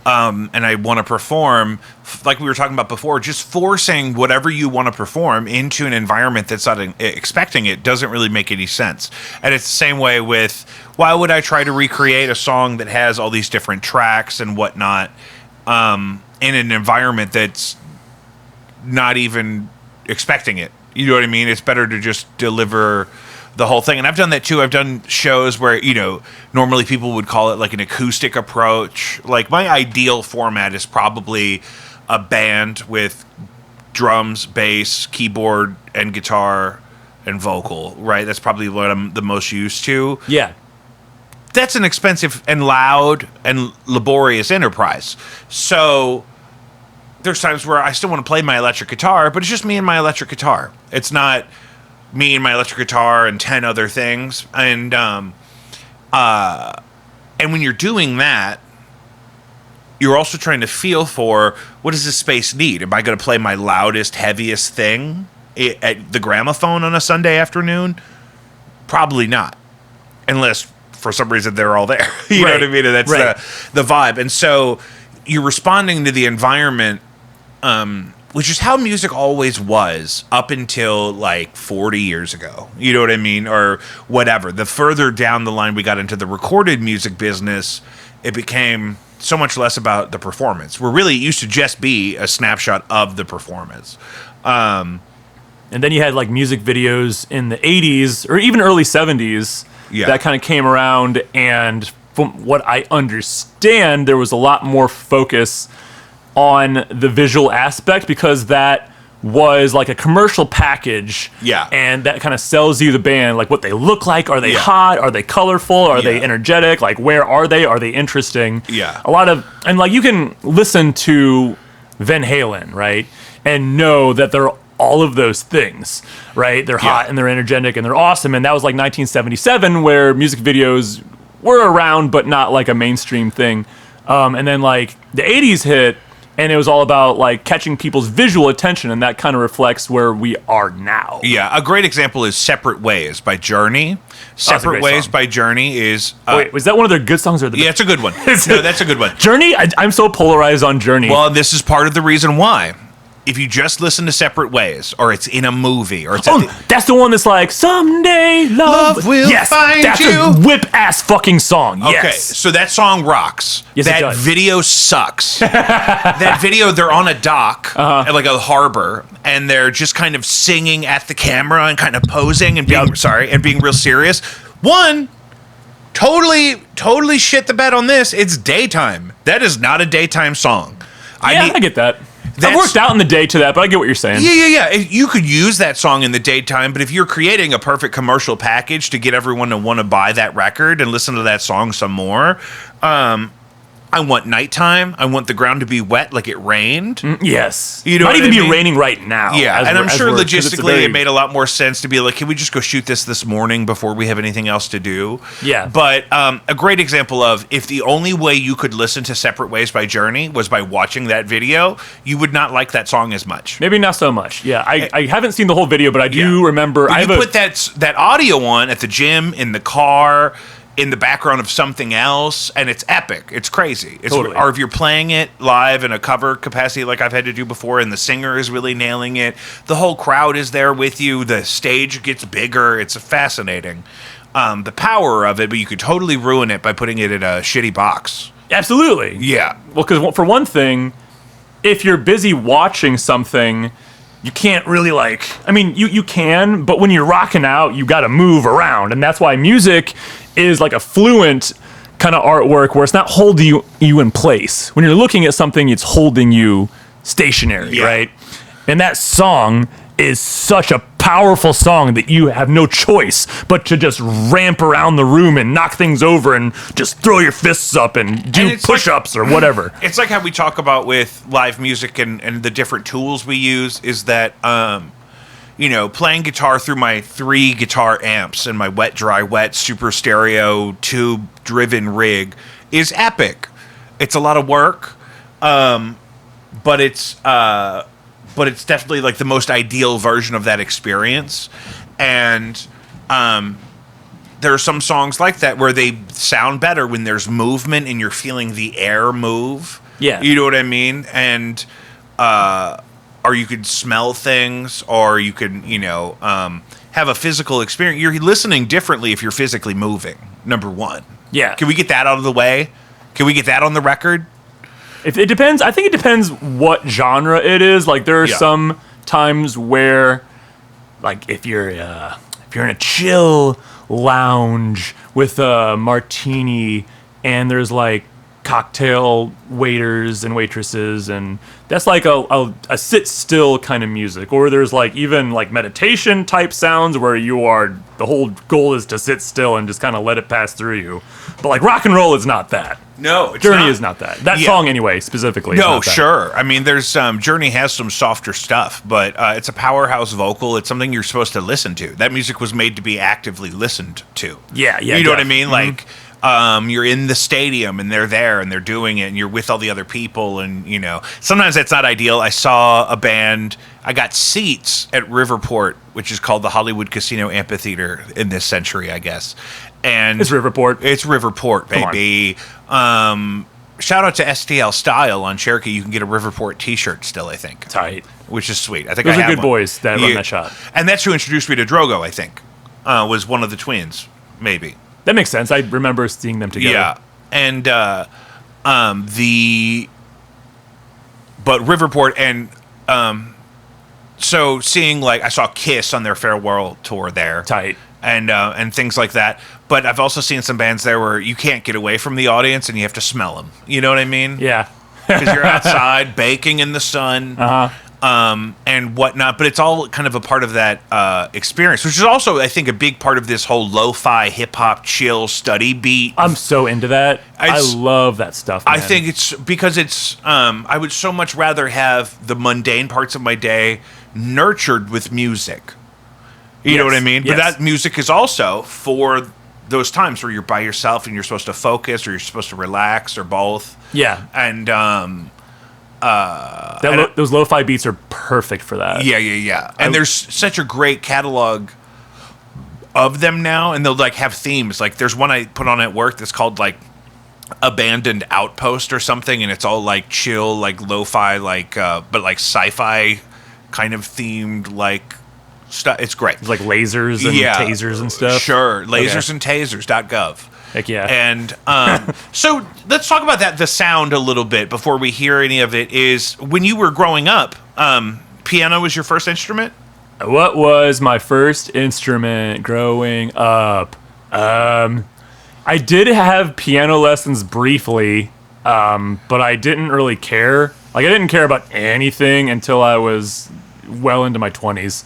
and I want to perform, like we were talking about before, just forcing whatever you want to perform into an environment that's not expecting it doesn't really make any sense. And it's the same way with, why would I try to recreate a song that has all these different tracks and whatnot in an environment that's not even expecting it? You know what I mean? It's better to just deliver the whole thing. And I've done that too. I've done shows where, normally people would call it like an acoustic approach. Like my ideal format is probably a band with drums, bass, keyboard, and guitar and vocal, right? That's probably what I'm the most used to. Yeah. That's an expensive and loud and laborious enterprise. So there's times where I still want to play my electric guitar, but it's just me and my electric guitar. It's not me and my electric guitar and 10 other things. And when you're doing that, you're also trying to feel for, what does this space need? Am I going to play my loudest, heaviest thing at the gramophone on a Sunday afternoon? Probably not. Unless, for some reason, they're all there. You know what I mean? And that's the vibe. And so you're responding to the environment which is how music always was up until like 40 years ago. You know what I mean? Or whatever. The further down the line we got into the recorded music business, it became so much less about the performance. Where really it used to just be a snapshot of the performance. And then you had like music videos in the 80s or even early 70s that kind of came around, and from what I understand, there was a lot more focus on the visual aspect because that was like a commercial package. Yeah. And that kind of sells you the band, like what they look like. Are they hot? Are they colorful? Are they energetic? Like, where are they? Are they interesting? Yeah. And like you can listen to Van Halen, right? And know that they're all of those things, right? They're hot and they're energetic and they're awesome. And that was like 1977 where music videos were around, but not like a mainstream thing. And then like the 80s hit, and it was all about like catching people's visual attention, and that kind of reflects where we are now. Yeah, a great example is "Separate Ways" by Journey. "Separate Ways" by Journey is. Wait, was that one of their good songs or the? Yeah, it's a good one. No, that's a good one. Journey, I'm so polarized on Journey. Well, this is part of the reason why. If you just listen to "Separate Ways," or it's in a movie, or it's that's the one that's like someday love will find that's you. A whip ass fucking song. Okay, Yes. so that song rocks. Yes, it that does. video sucks. That video, they're on a dock, at like a harbor, and they're just kind of singing at the camera and kind of posing and being real serious. One, totally shit the bed on this. It's daytime. That is not a daytime song. I get that. I've worked out in the day to that, but I get what you're saying. Yeah. You could use that song in the daytime, but if you're creating a perfect commercial package to get everyone to want to buy that record and listen to that song some more, I want nighttime. I want the ground to be wet like it rained. Yes. You know Might what even I be mean? raining right now. Yeah, and I'm sure logistically it made a lot more sense to be like, can we just go shoot this morning before we have anything else to do? Yeah. But a great example of if the only way you could listen to "Separate Ways" by Journey was by watching that video, you would not like that song as much. Maybe not so much. Yeah, I haven't seen the whole video, but I do remember. But you put that audio on at the gym, in the car, in the background of something else, and it's epic. It's crazy. Totally. Or if you're playing it live in a cover capacity like I've had to do before, and the singer is really nailing it, the whole crowd is there with you, the stage gets bigger. It's fascinating. The power of it, but you could totally ruin it by putting it in a shitty box. Absolutely. Yeah. Well, because for one thing, if you're busy watching something, you can't really you can, but when you're rocking out, you got to move around. And that's why music is like a fluent kind of artwork where it's not holding you in place. When you're looking at something, it's holding you stationary, right? And that song is such a powerful song that you have no choice but to just ramp around the room and knock things over and just throw your fists up and do push-ups or whatever. It's like how we talk about with live music and the different tools we use is that, playing guitar through my 3 guitar amps and my wet, dry, wet, super stereo, tube-driven rig is epic. It's a lot of work, but it's definitely like the most ideal version of that experience. And there are some songs like that where they sound better when there's movement and you're feeling the air move. Yeah. You know what I mean? And or you could smell things, or you could, have a physical experience. You're listening differently if you're physically moving, number one. Yeah. Can we get that out of the way? Can we get that on the record? If it depends. I think it depends what genre it is. Like there are some times where, like if you're in a chill lounge with a martini and there's like cocktail waiters and waitresses, and that's like a sit still kind of music. Or there's like even like meditation type sounds where the whole goal is to sit still and just kind of let it pass through you. But like rock and roll is not that. No, it's Journey not. is not that. That song anyway, specifically. No, is not that. sure. I mean, there's Journey has some softer stuff, but it's a powerhouse vocal. It's something you're supposed to listen to. That music was made to be actively listened to. Yeah. You know what I mean? Mm-hmm. Like, you're in the stadium and they're there and they're doing it and you're with all the other people and, sometimes that's not ideal. I saw a band, I got seats at Riverport, which is called the Hollywood Casino Amphitheater in this century, I guess. And It's Riverport. It's Riverport, baby. shout out to STL Style on Cherokee. You can get a Riverport T-shirt still, I think. Tight. Which is sweet. I think Those I are have good one. boys that run that shop. And that's who introduced me to Drogo, I think. Was one of the twins, maybe. That makes sense. I remember seeing them together. Yeah. And but Riverport and so seeing, like, I saw Kiss on their farewell tour there. Tight. And things like that. But I've also seen some bands there where you can't get away from the audience and you have to smell them. You know what I mean? Yeah. Because you're outside baking in the sun. And whatnot, but it's all kind of a part of that experience, which is also, I think, a big part of this whole lo-fi hip-hop chill study beat. I'm so into that. I love that stuff, man. I think it's because it's I would so much rather have the mundane parts of my day nurtured with music. You know what I mean? Yes. But that music is also for those times where you're by yourself and you're supposed to focus or you're supposed to relax or both. Yeah. And those lo-fi beats are perfect for that. Yeah. And there's such a great catalog of them now, and they'll like have themes. Like there's one I put on at work that's called like Abandoned Outpost or something, and it's all like chill, like lo-fi, like but like sci-fi kind of themed like stuff. It's great. It's like lasers and tasers and stuff. Sure, lasersandtasers.gov. Heck yeah. And so let's talk about that, the sound a little bit before we hear any of it. Is when you were growing up, piano was your first instrument? What was my first instrument growing up? I did have piano lessons briefly, but I didn't really care. Like, I didn't care about anything until I was well into my 20s.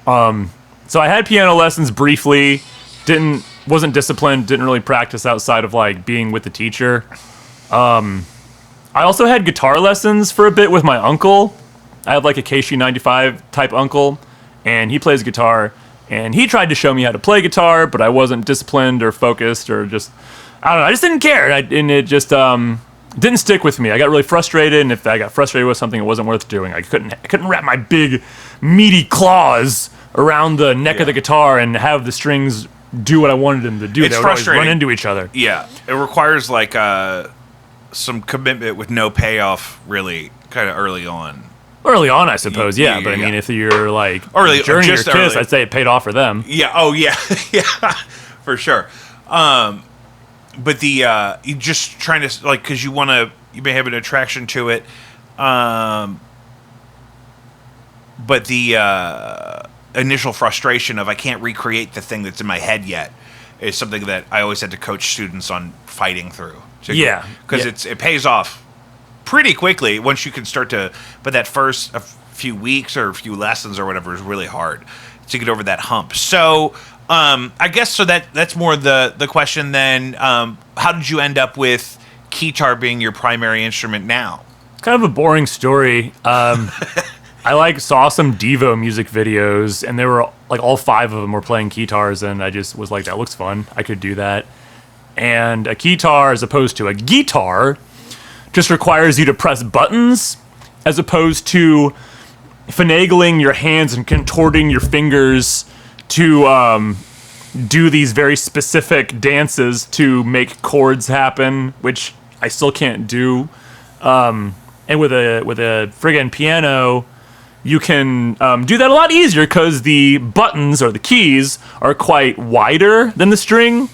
So I had piano lessons briefly, wasn't disciplined, didn't really practice outside of like being with the teacher. I also had guitar lessons for a bit with my uncle. I have like a KC95 type uncle, and he plays guitar, and he tried to show me how to play guitar, but I wasn't disciplined or focused or just, I don't know, I just didn't care. And it just didn't stick with me. I got really frustrated, and if I got frustrated with something, it wasn't worth doing. I couldn't wrap my big meaty claws around the neck of the guitar and have the strings do what I wanted them to do. It's they would always frustrating. run into each other. Yeah, it requires like some commitment with no payoff, really, kind of early on. Early on, I suppose, yeah. But I mean, if you're like early, Journey or Kiss, early. I'd say it paid off for them. Yeah. Oh, yeah. Yeah, for sure. But you just trying to like, because you may have an attraction to it. But the initial frustration of I can't recreate the thing that's in my head yet is something that I always had to coach students on fighting through. Because it pays off pretty quickly once you can start to, but that first a few weeks or a few lessons or whatever is really hard to get over that hump. So I guess that's more the question then. How did you end up with keytar being your primary instrument now? Kind of a boring story. I saw some Devo music videos, and they were like all 5 of them were playing keytars, and I just was like, that looks fun. I could do that. And a keytar, as opposed to a guitar, just requires you to press buttons, as opposed to finagling your hands and contorting your fingers to do these very specific dances to make chords happen, which I still can't do. And with a friggin' piano, you can do that a lot easier because the buttons or the keys are quite wider than the string.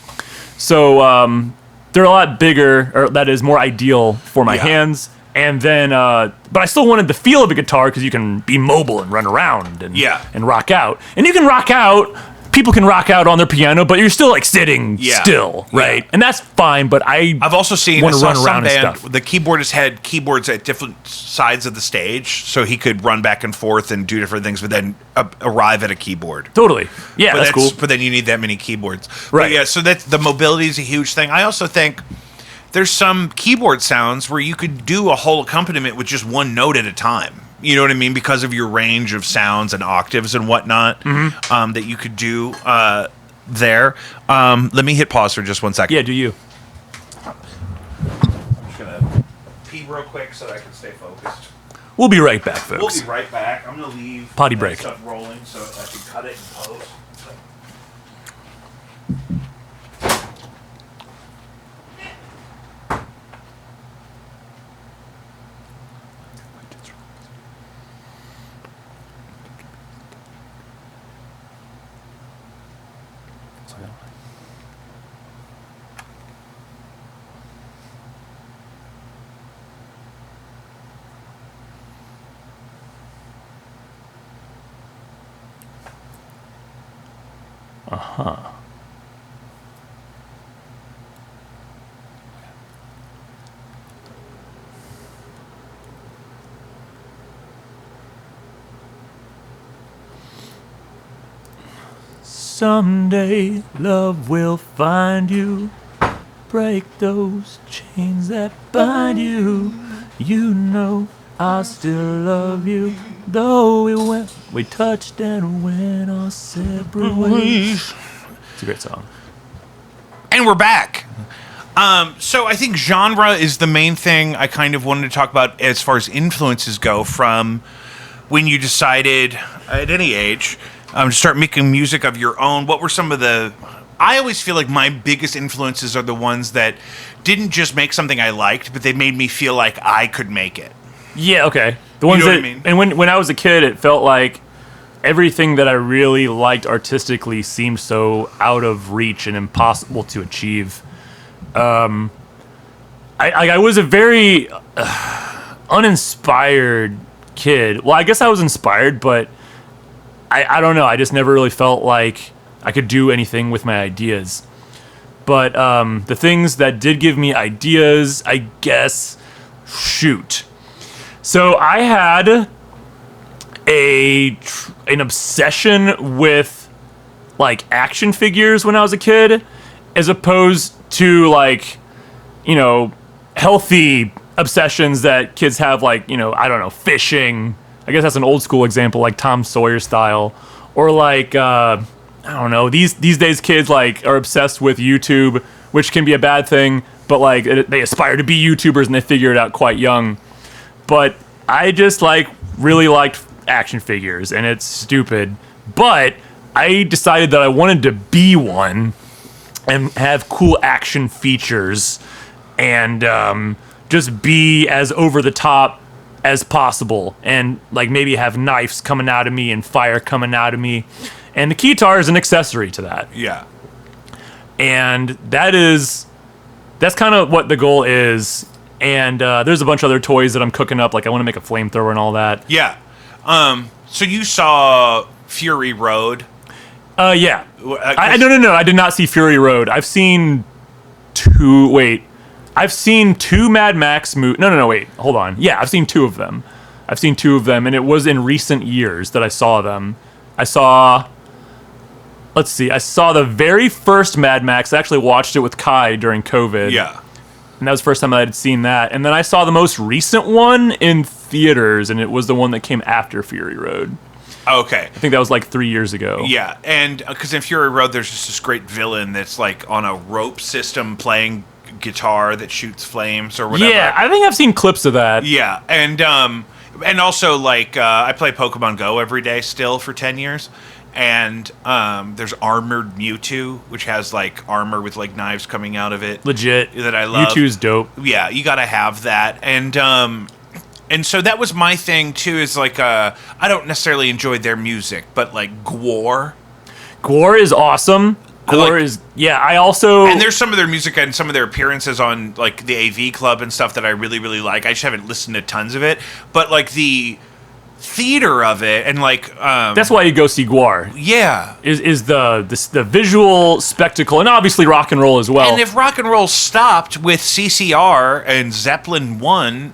So they're a lot bigger, or that is more ideal for my hands. And then, but I still wanted the feel of a guitar because you can be mobile and run around and rock out. And you can rock out. People can rock out on their piano, but you're still like sitting still, right? And that's fine. But I've also seen want to run around and stuff. The keyboardist had keyboards at different sides of the stage, so he could run back and forth and do different things, but then arrive at a keyboard. Totally, yeah, but that's cool. But then you need that many keyboards, right? But yeah, so that the mobility is a huge thing. I also think there's some keyboard sounds where you could do a whole accompaniment with just one note at a time. You know what I mean? Because of your range of sounds and octaves and whatnot that you could do there. Let me hit pause for just 1 second. Yeah, do you? I'm just going to pee real quick so that I can stay focused. We'll be right back, folks. We'll be right back. I'm going to leave potty break stuff rolling so I can cut it and post. Someday love will find you, break those chains that bind you. You know I still love you, though we touched and went our separate ways. It's a great song. And we're back. So I think genre is the main thing I kind of wanted to talk about as far as influences go, from when you decided at any age to start making music of your own. What were some of the... I always feel like my biggest influences are the ones that didn't just make something I liked, but they made me feel like I could make it. Yeah, okay. The ones You know that, what I mean? And when I was a kid, it felt like everything that I really liked artistically seemed so out of reach and impossible to achieve. I was a very uninspired kid. Well, I guess I was inspired, but I don't know. I just never really felt like I could do anything with my ideas. But the things that did give me ideas, I guess, shoot. So I had an obsession with like action figures when I was a kid, as opposed to like, you know, healthy obsessions that kids have, like, you know, I don't know, fishing. I guess that's an old school example, like Tom Sawyer style, or like I don't know. These days kids like are obsessed with YouTube, which can be a bad thing, but like they aspire to be YouTubers and they figure it out quite young. But I just like really liked action figures, and it's stupid, but I decided that I wanted to be one and have cool action features and just be as over the top as possible, and like maybe have knives coming out of me and fire coming out of me, and the guitar is an accessory to that. Yeah. And that's kind of what the goal is. And there's a bunch of other toys that I'm cooking up, like I want to make a flamethrower and all that. Yeah. So you saw Fury Road? Yeah. No, I did not see Fury Road. I've seen two Mad Max movies. No, wait, hold on. Yeah, I've seen two of them. And it was in recent years that I saw them. I saw the very first Mad Max. I actually watched it with Kai during COVID. Yeah. And that was the first time I had seen that. And then I saw the most recent one in theaters, and it was the one that came after Fury Road. Okay. I think that was like 3 years ago. Yeah, and because in Fury Road, there's just this great villain that's like on a rope system playing guitar that shoots flames or whatever. Yeah, I think I've seen clips of that. Yeah, and also like I play Pokemon Go every day still for 10 years, and there's Armored Mewtwo, which has like armor with like knives coming out of it. Legit. That I love. Mewtwo's dope. Yeah, you gotta have that, and so that was my thing too. Is like I don't necessarily enjoy their music, but like Gwar. Gwar is awesome. I also... And there's some of their music and some of their appearances on, like, the AV Club and stuff that I really, really like. I just haven't listened to tons of it. But, like, the theater of it and, like... that's why you go see Gwar. Yeah. Is the visual spectacle, and obviously rock and roll as well. And if rock and roll stopped with CCR and Zeppelin 1,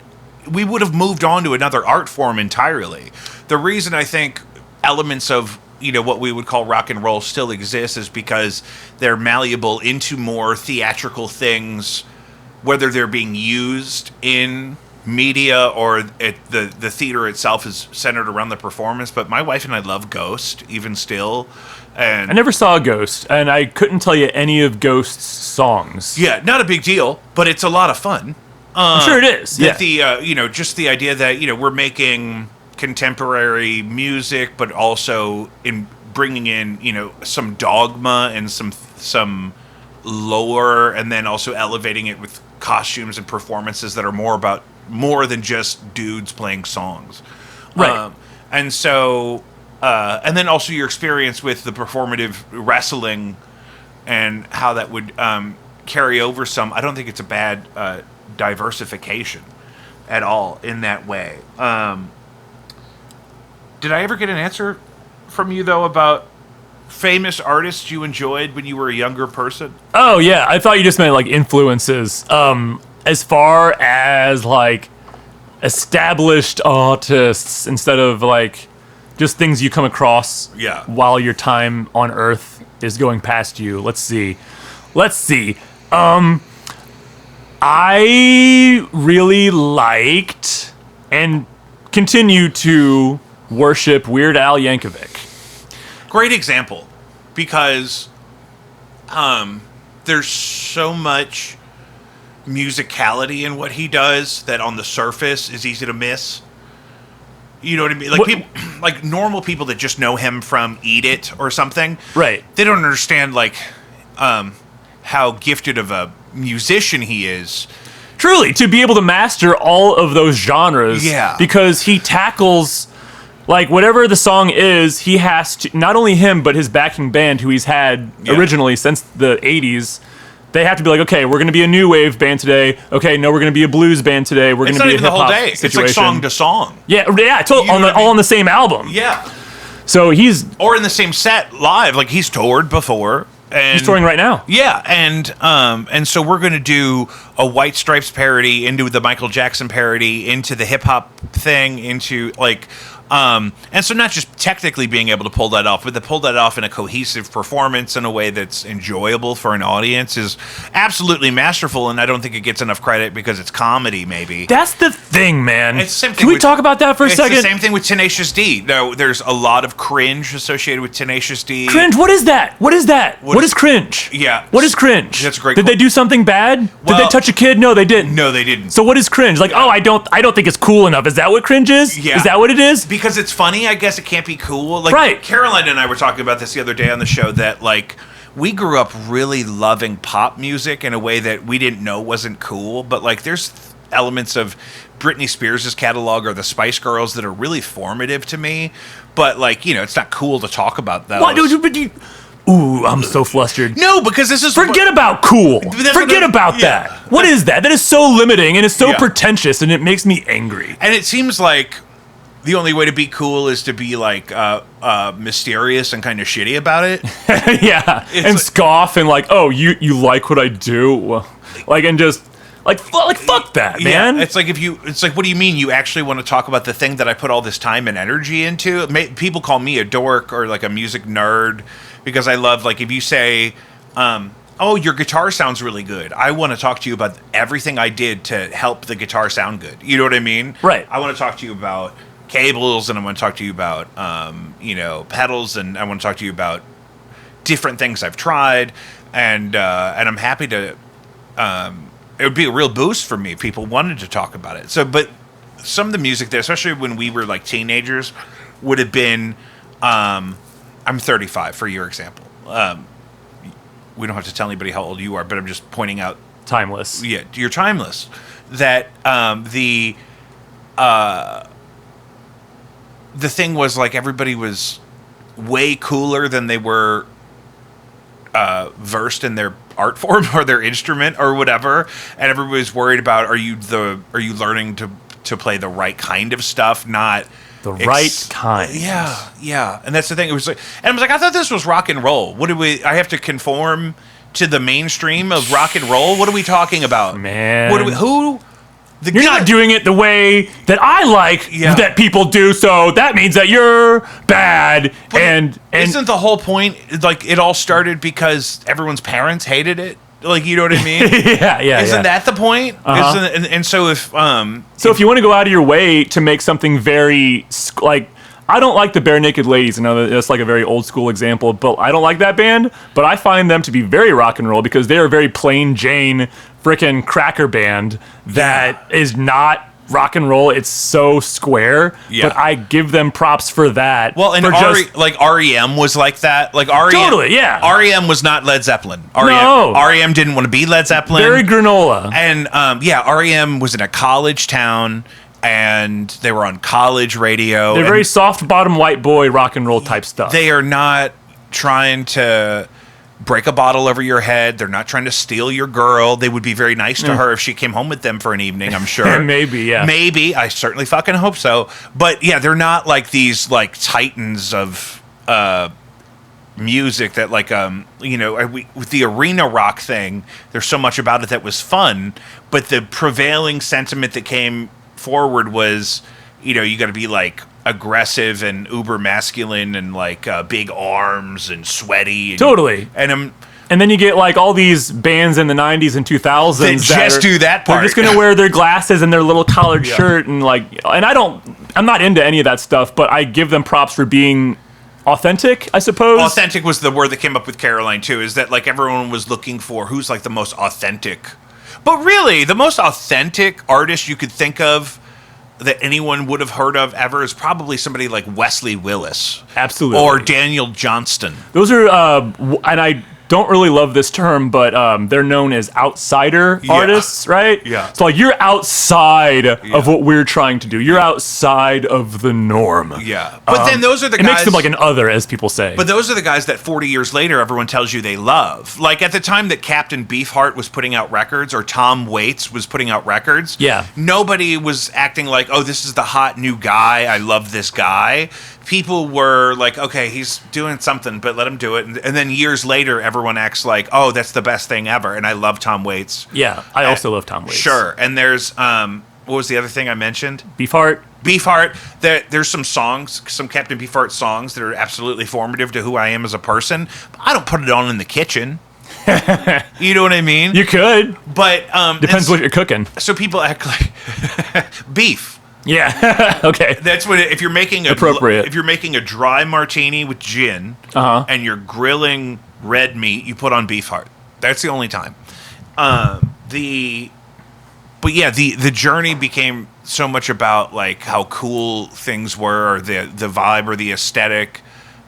we would have moved on to another art form entirely. The reason I think elements of... what we would call rock and roll still exists is because they're malleable into more theatrical things, whether they're being used in media or the theater itself is centered around the performance. But my wife and I love Ghost, even still. And I never saw Ghost, and I couldn't tell you any of Ghost's songs. Yeah, not a big deal, but it's a lot of fun. I'm sure it is. Yeah. Just the idea that, we're making contemporary music, but also in bringing in, some dogma and some lore, and then also elevating it with costumes and performances that are more than just dudes playing songs. Right. And so, and then also your experience with the performative wrestling and how that would carry over some. I don't think it's a bad diversification at all in that way. Did I ever get an answer from you, though, about famous artists you enjoyed when you were a younger person? Oh, yeah. I thought you just meant, like, influences. As far as, like, established artists instead of, like, just things you come across while your time on Earth is going past you. Let's see. I really liked and continue to worship Weird Al Yankovic. Great example, because there's so much musicality in what he does that on the surface is easy to miss. You know what I mean? Like people, like normal people that just know him from Eat It or something, right? They don't understand like how gifted of a musician he is. Truly, to be able to master all of those genres, because he tackles. Like, whatever the song is, he has to, not only him, but his backing band, who he's had originally since the 80s, they have to be like, okay, we're going to be a new wave band today. Okay, no, we're going to be a blues band today. We're going to be a hip-hop situation. It's like song to song. Yeah, all on the same album. Yeah. So he's... Or in the same set live. Like, he's toured before. And he's touring right now. Yeah, and so we're going to do a White Stripes parody into the Michael Jackson parody, into the hip-hop thing, into, like... and so not just technically being able to pull that off, but to pull that off in a cohesive performance in a way that's enjoyable for an audience is absolutely masterful, and I don't think it gets enough credit because it's comedy, maybe. That's the thing, man. It's the same thing. Can we talk about that for a second? It's the same thing with Tenacious D. No, there's a lot of cringe associated with Tenacious D. Cringe? What is that? What is cringe? Yeah. What is cringe? That's a great Did they do something bad? Well, did they touch a kid? No, they didn't. No, they didn't. So what is cringe? Like, I don't think it's cool enough. Is that what cringe is? Yeah. Is that what it is? Because it's funny, I guess it can't be cool. Like, right. Caroline and I were talking about this the other day on the show, that, like, we grew up really loving pop music in a way that we didn't know wasn't cool, but, like, there's elements of Britney Spears' catalog or the Spice Girls that are really formative to me, but, like, you know, it's not cool to talk about those. What? Ooh, I'm so flustered. No, because this is... Forget about cool. Forget about that. What is that? That is so limiting, and it's so pretentious, and it makes me angry. And it seems like the only way to be cool is to be, like, mysterious and kind of shitty about it. Yeah, and like, scoff and, like, oh, you like what I do? Like, and just... Like fuck that, man. Yeah, it's like, what do you mean you actually want to talk about the thing that I put all this time and energy into? People call me a dork or, like, a music nerd because I love, like, if you say, oh, your guitar sounds really good, I want to talk to you about everything I did to help the guitar sound good. You know what I mean? Right. I want to talk to you about cables, and I want to talk to you about, pedals, and I want to talk to you about different things I've tried, and I'm happy to... it would be a real boost for me if people wanted to talk about it. So, but some of the music there, especially when we were, like, teenagers, would have been... I'm 35, for your example. We don't have to tell anybody how old you are, but I'm just pointing out... Timeless. Yeah, you're timeless. That the thing was, like, everybody was way cooler than they were versed in their art form or their instrument or whatever, and everybody was worried about, are you learning to play the right kind of stuff, not the right kind. Yeah. And that's the thing. It was like, and I was like, I thought this was rock and roll. I have to conform to the mainstream of rock and roll? What are we talking about? Man. You're not doing it the way that I like that people do, so that means that you're bad. But and isn't the whole point, like, it all started because everyone's parents hated it? Like, you know what I mean? yeah. Isn't that the point? Uh-huh. And so if you want to go out of your way to make something very, like, I don't like the Bare Naked Ladies. I know that's like a very old school example, but I don't like that band. But I find them to be very rock and roll because they are a very plain Jane frickin' cracker band that is not rock and roll. It's so square, but I give them props for that. Well, and like REM was like that. Like REM, totally, yeah. REM was not Led Zeppelin. REM didn't want to be Led Zeppelin. Very granola. And REM was in a college town, and they were on college radio. They're very soft bottom white boy rock and roll type stuff. They are not trying to break a bottle over your head. They're not trying to steal your girl. They would be very nice to her if she came home with them for an evening, I'm sure. Maybe, yeah. Maybe. I certainly fucking hope so. But yeah, they're not like these like titans of music that like with the arena rock thing, there's so much about it that was fun, but the prevailing sentiment that came forward was, you got to be like aggressive and uber masculine and like big arms and sweaty. Totally. And then you get like all these bands in the 90s and 2000s that just do that part. They're just going to wear their glasses and their little collared shirt and I'm not into any of that stuff, but I give them props for being authentic, I suppose. Authentic was the word that came up with Caroline too, is that like everyone was looking for who's like the most authentic. But really, the most authentic artist you could think of that anyone would have heard of ever is probably somebody like Wesley Willis. Absolutely. Or Daniel Johnston. Those are, and I don't really love this term, but they're known as outsider artists, right? Yeah. So like you're outside of what we're trying to do. You're outside of the norm. Yeah. But then those are the guys... It makes them like an other, as people say. But those are the guys that 40 years later everyone tells you they love. Like at the time that Captain Beefheart was putting out records or Tom Waits was putting out records, nobody was acting like, oh, this is the hot new guy. I love this guy. People were like, okay, he's doing something, but let him do it. And then years later, everyone acts like, oh, that's the best thing ever. And I love Tom Waits. Yeah, I also love Tom Waits. Sure. And there's, what was the other thing I mentioned? Beefheart. There's some songs, some Captain Beefheart songs that are absolutely formative to who I am as a person. But I don't put it on in the kitchen. You know what I mean? You could. But depends what you're cooking. So people act like beef. Yeah. Okay. That's what if you're making appropriate. If you're making a dry martini with gin and you're grilling red meat, you put on Beefheart. That's the only time. The journey became so much about like how cool things were, or the vibe or the aesthetic,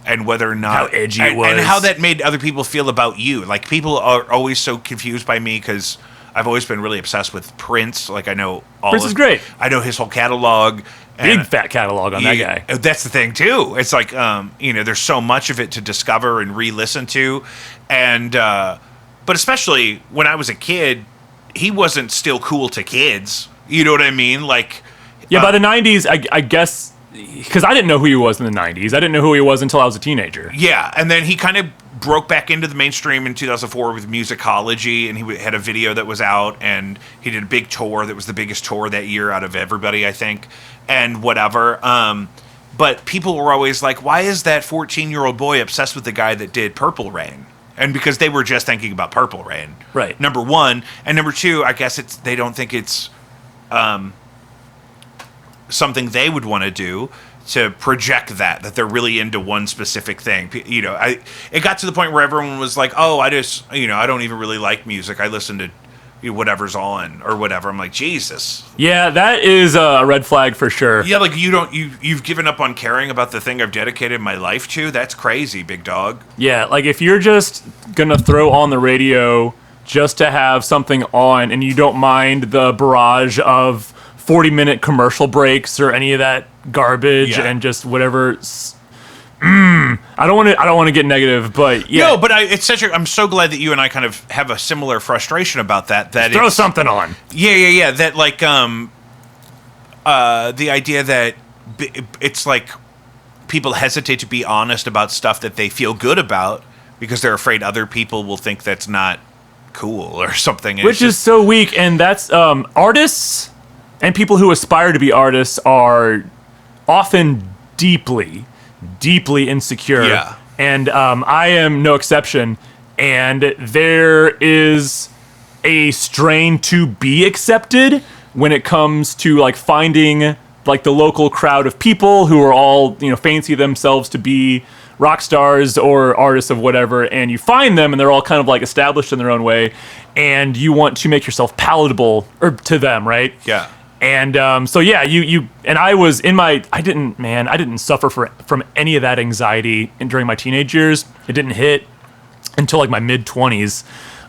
and whether or not how edgy it was, and how that made other people feel about you. Like people are always so confused by me because I've always been really obsessed with Prince. Like I know Prince is great. I know his whole catalog. Big fat catalog on that guy. That's the thing too. It's like there's so much of it to discover and re-listen to, and but especially when I was a kid, he wasn't still cool to kids. You know what I mean? Like by the 90s, I guess because I didn't know who he was in the 90s. I didn't know who he was until I was a teenager. Yeah, and then he kind of broke back into the mainstream in 2004 with Musicology, and he had a video that was out, and he did a big tour that was the biggest tour that year out of everybody, I think, and whatever. But people were always like, why is that 14-year-old boy obsessed with the guy that did Purple Rain? And because they were just thinking about Purple Rain. Right. Number one. And number two, I guess they don't think it's something they would want to do to project that they're really into one specific thing. It got to the point where everyone was like, oh, I don't even really like music. I listen to whatever's on or whatever. I'm like, Jesus. Yeah, that is a red flag for sure. Yeah, like you've given up on caring about the thing I've dedicated my life to. That's crazy, big dog. Yeah, like if you're just gonna throw on the radio just to have something on and you don't mind the barrage of 40-minute commercial breaks or any of that garbage and just whatever. I don't want to get negative, but yeah. No, but I'm so glad that you and I kind of have a similar frustration about that. That throw something on. Yeah. That like the idea that it's like people hesitate to be honest about stuff that they feel good about because they're afraid other people will think that's not cool or something. Which is so weak, and that's artists and people who aspire to be artists are often deeply insecure. Yeah. And I am no exception. And there is a strain to be accepted when it comes to like finding like the local crowd of people who are all, fancy themselves to be rock stars or artists of whatever, and you find them and they're all kind of like established in their own way, and you want to make yourself palatable to them, right? Yeah. And you and I was in my I didn't suffer from any of that anxiety during my teenage years. It didn't hit until like my mid 20s,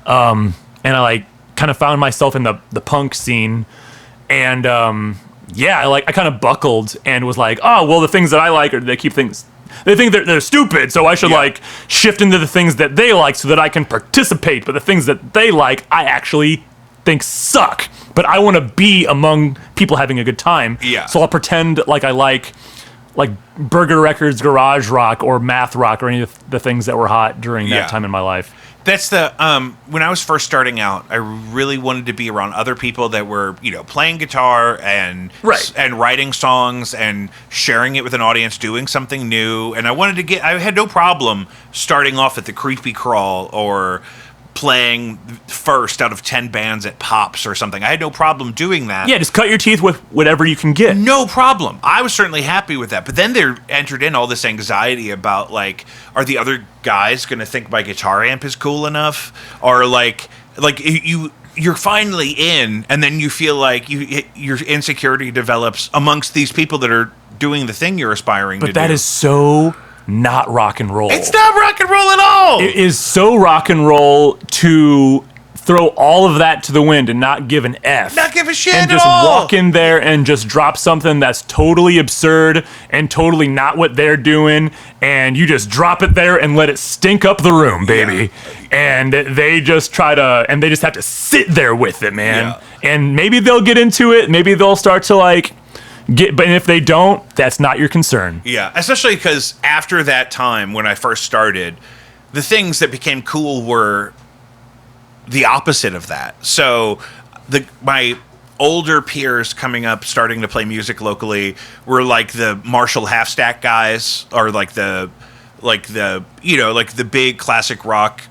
and I like kind of found myself in the punk scene, and I kind of buckled and was like, oh well, the things that I like are they keep things They think they're stupid, so I should like shift into the things that they like so that I can participate. But the things that they like, I actually think suck. But I want to be among people having a good time. Yeah. So I'll pretend like I like Burger Records, garage rock, or math rock, or any of the things that were hot during that time in my life. That's the when I was first starting out, I really wanted to be around other people that were, playing guitar and writing songs and sharing it with an audience, doing something new. And I had no problem starting off at the Creepy Crawl or playing first out of 10 bands at Pops or something. I had no problem doing that. Yeah, just cut your teeth with whatever you can get. No problem. I was certainly happy with that. But then there entered in all this anxiety about, like, are the other guys going to think my guitar amp is cool enough? Or, you're finally in, and then you feel like your insecurity develops amongst these people that are doing the thing you're aspiring to do. But that is so not rock and roll. It's not rock and roll at all. It is so rock and roll to throw all of that to the wind and not give an F. Not give a shit and at just all. walk in there and just drop something that's totally absurd and totally not what they're doing, and you just drop it there and let it stink up the room, baby. Yeah. And they just they just have to sit there with it, man. Yeah. And maybe they'll get into it. Maybe they'll start to but if they don't, that's not your concern. Yeah, especially because after that time when I first started, the things that became cool were the opposite of that. So my older peers coming up, starting to play music locally, were like the Marshall half stack guys, or like the big classic rock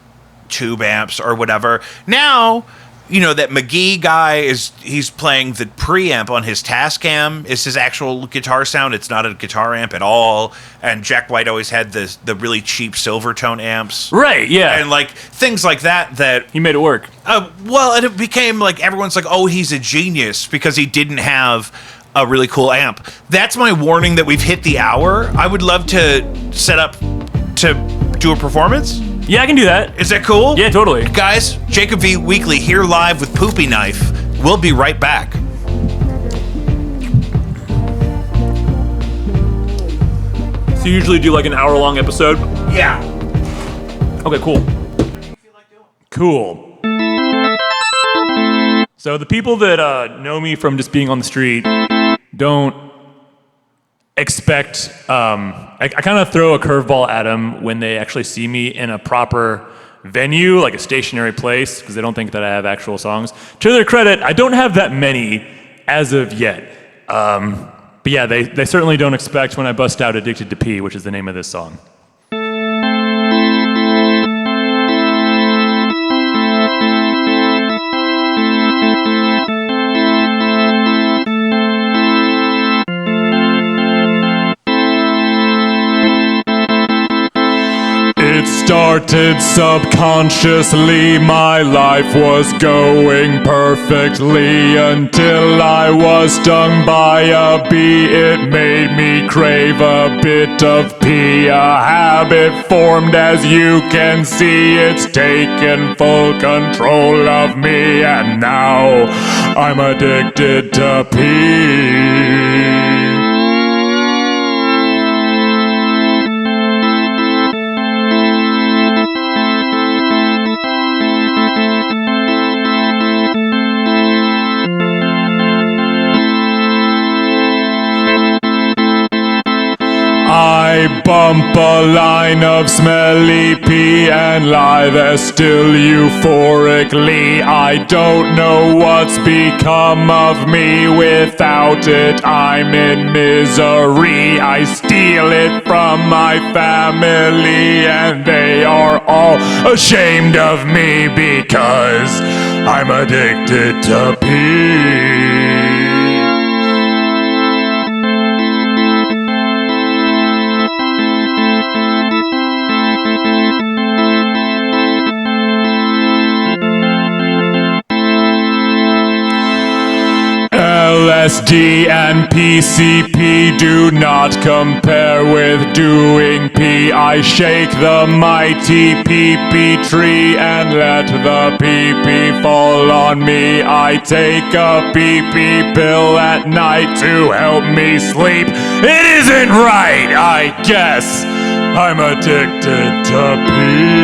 tube amps or whatever. Now, that McGee guy he's playing the preamp on his Tascam. It's his actual guitar sound. It's not a guitar amp at all. And Jack White always had the really cheap Silvertone amps. Right, yeah. And things like that he made it work. And it became like everyone's like, oh, he's a genius because he didn't have a really cool amp. That's my warning that we've hit the hour. I would love to set up to do a performance. Yeah, I can do that. Is that cool? Yeah, totally. Guys, Jacob V Weekly here live with Poopy Knife. We'll be right back. So you usually do an hour-long episode? Yeah. Okay, cool. Cool. So the people that know me from just being on the street don't expect, I kind of throw a curveball at them when they actually see me in a proper venue, like a stationary place, because they don't think that I have actual songs. To their credit, I don't have that many as of yet. But yeah, they certainly don't expect when I bust out Addicted to Pee, which is the name of this song. It started subconsciously, my life was going perfectly until I was stung by a bee. It made me crave a bit of pee, a habit formed as you can see. It's taken full control of me, and now I'm addicted to pee. I bump a line of smelly pee and lie there still euphorically. I don't know what's become of me. Without it, I'm in misery. I steal it from my family, and they are all ashamed of me because I'm addicted to pee. LSD and PCP do not compare with doing pee. I shake the mighty pee-pee tree and let the pee-pee fall on me. I take a pee-pee pill at night to help me sleep. It isn't right, I guess. I'm addicted to pee.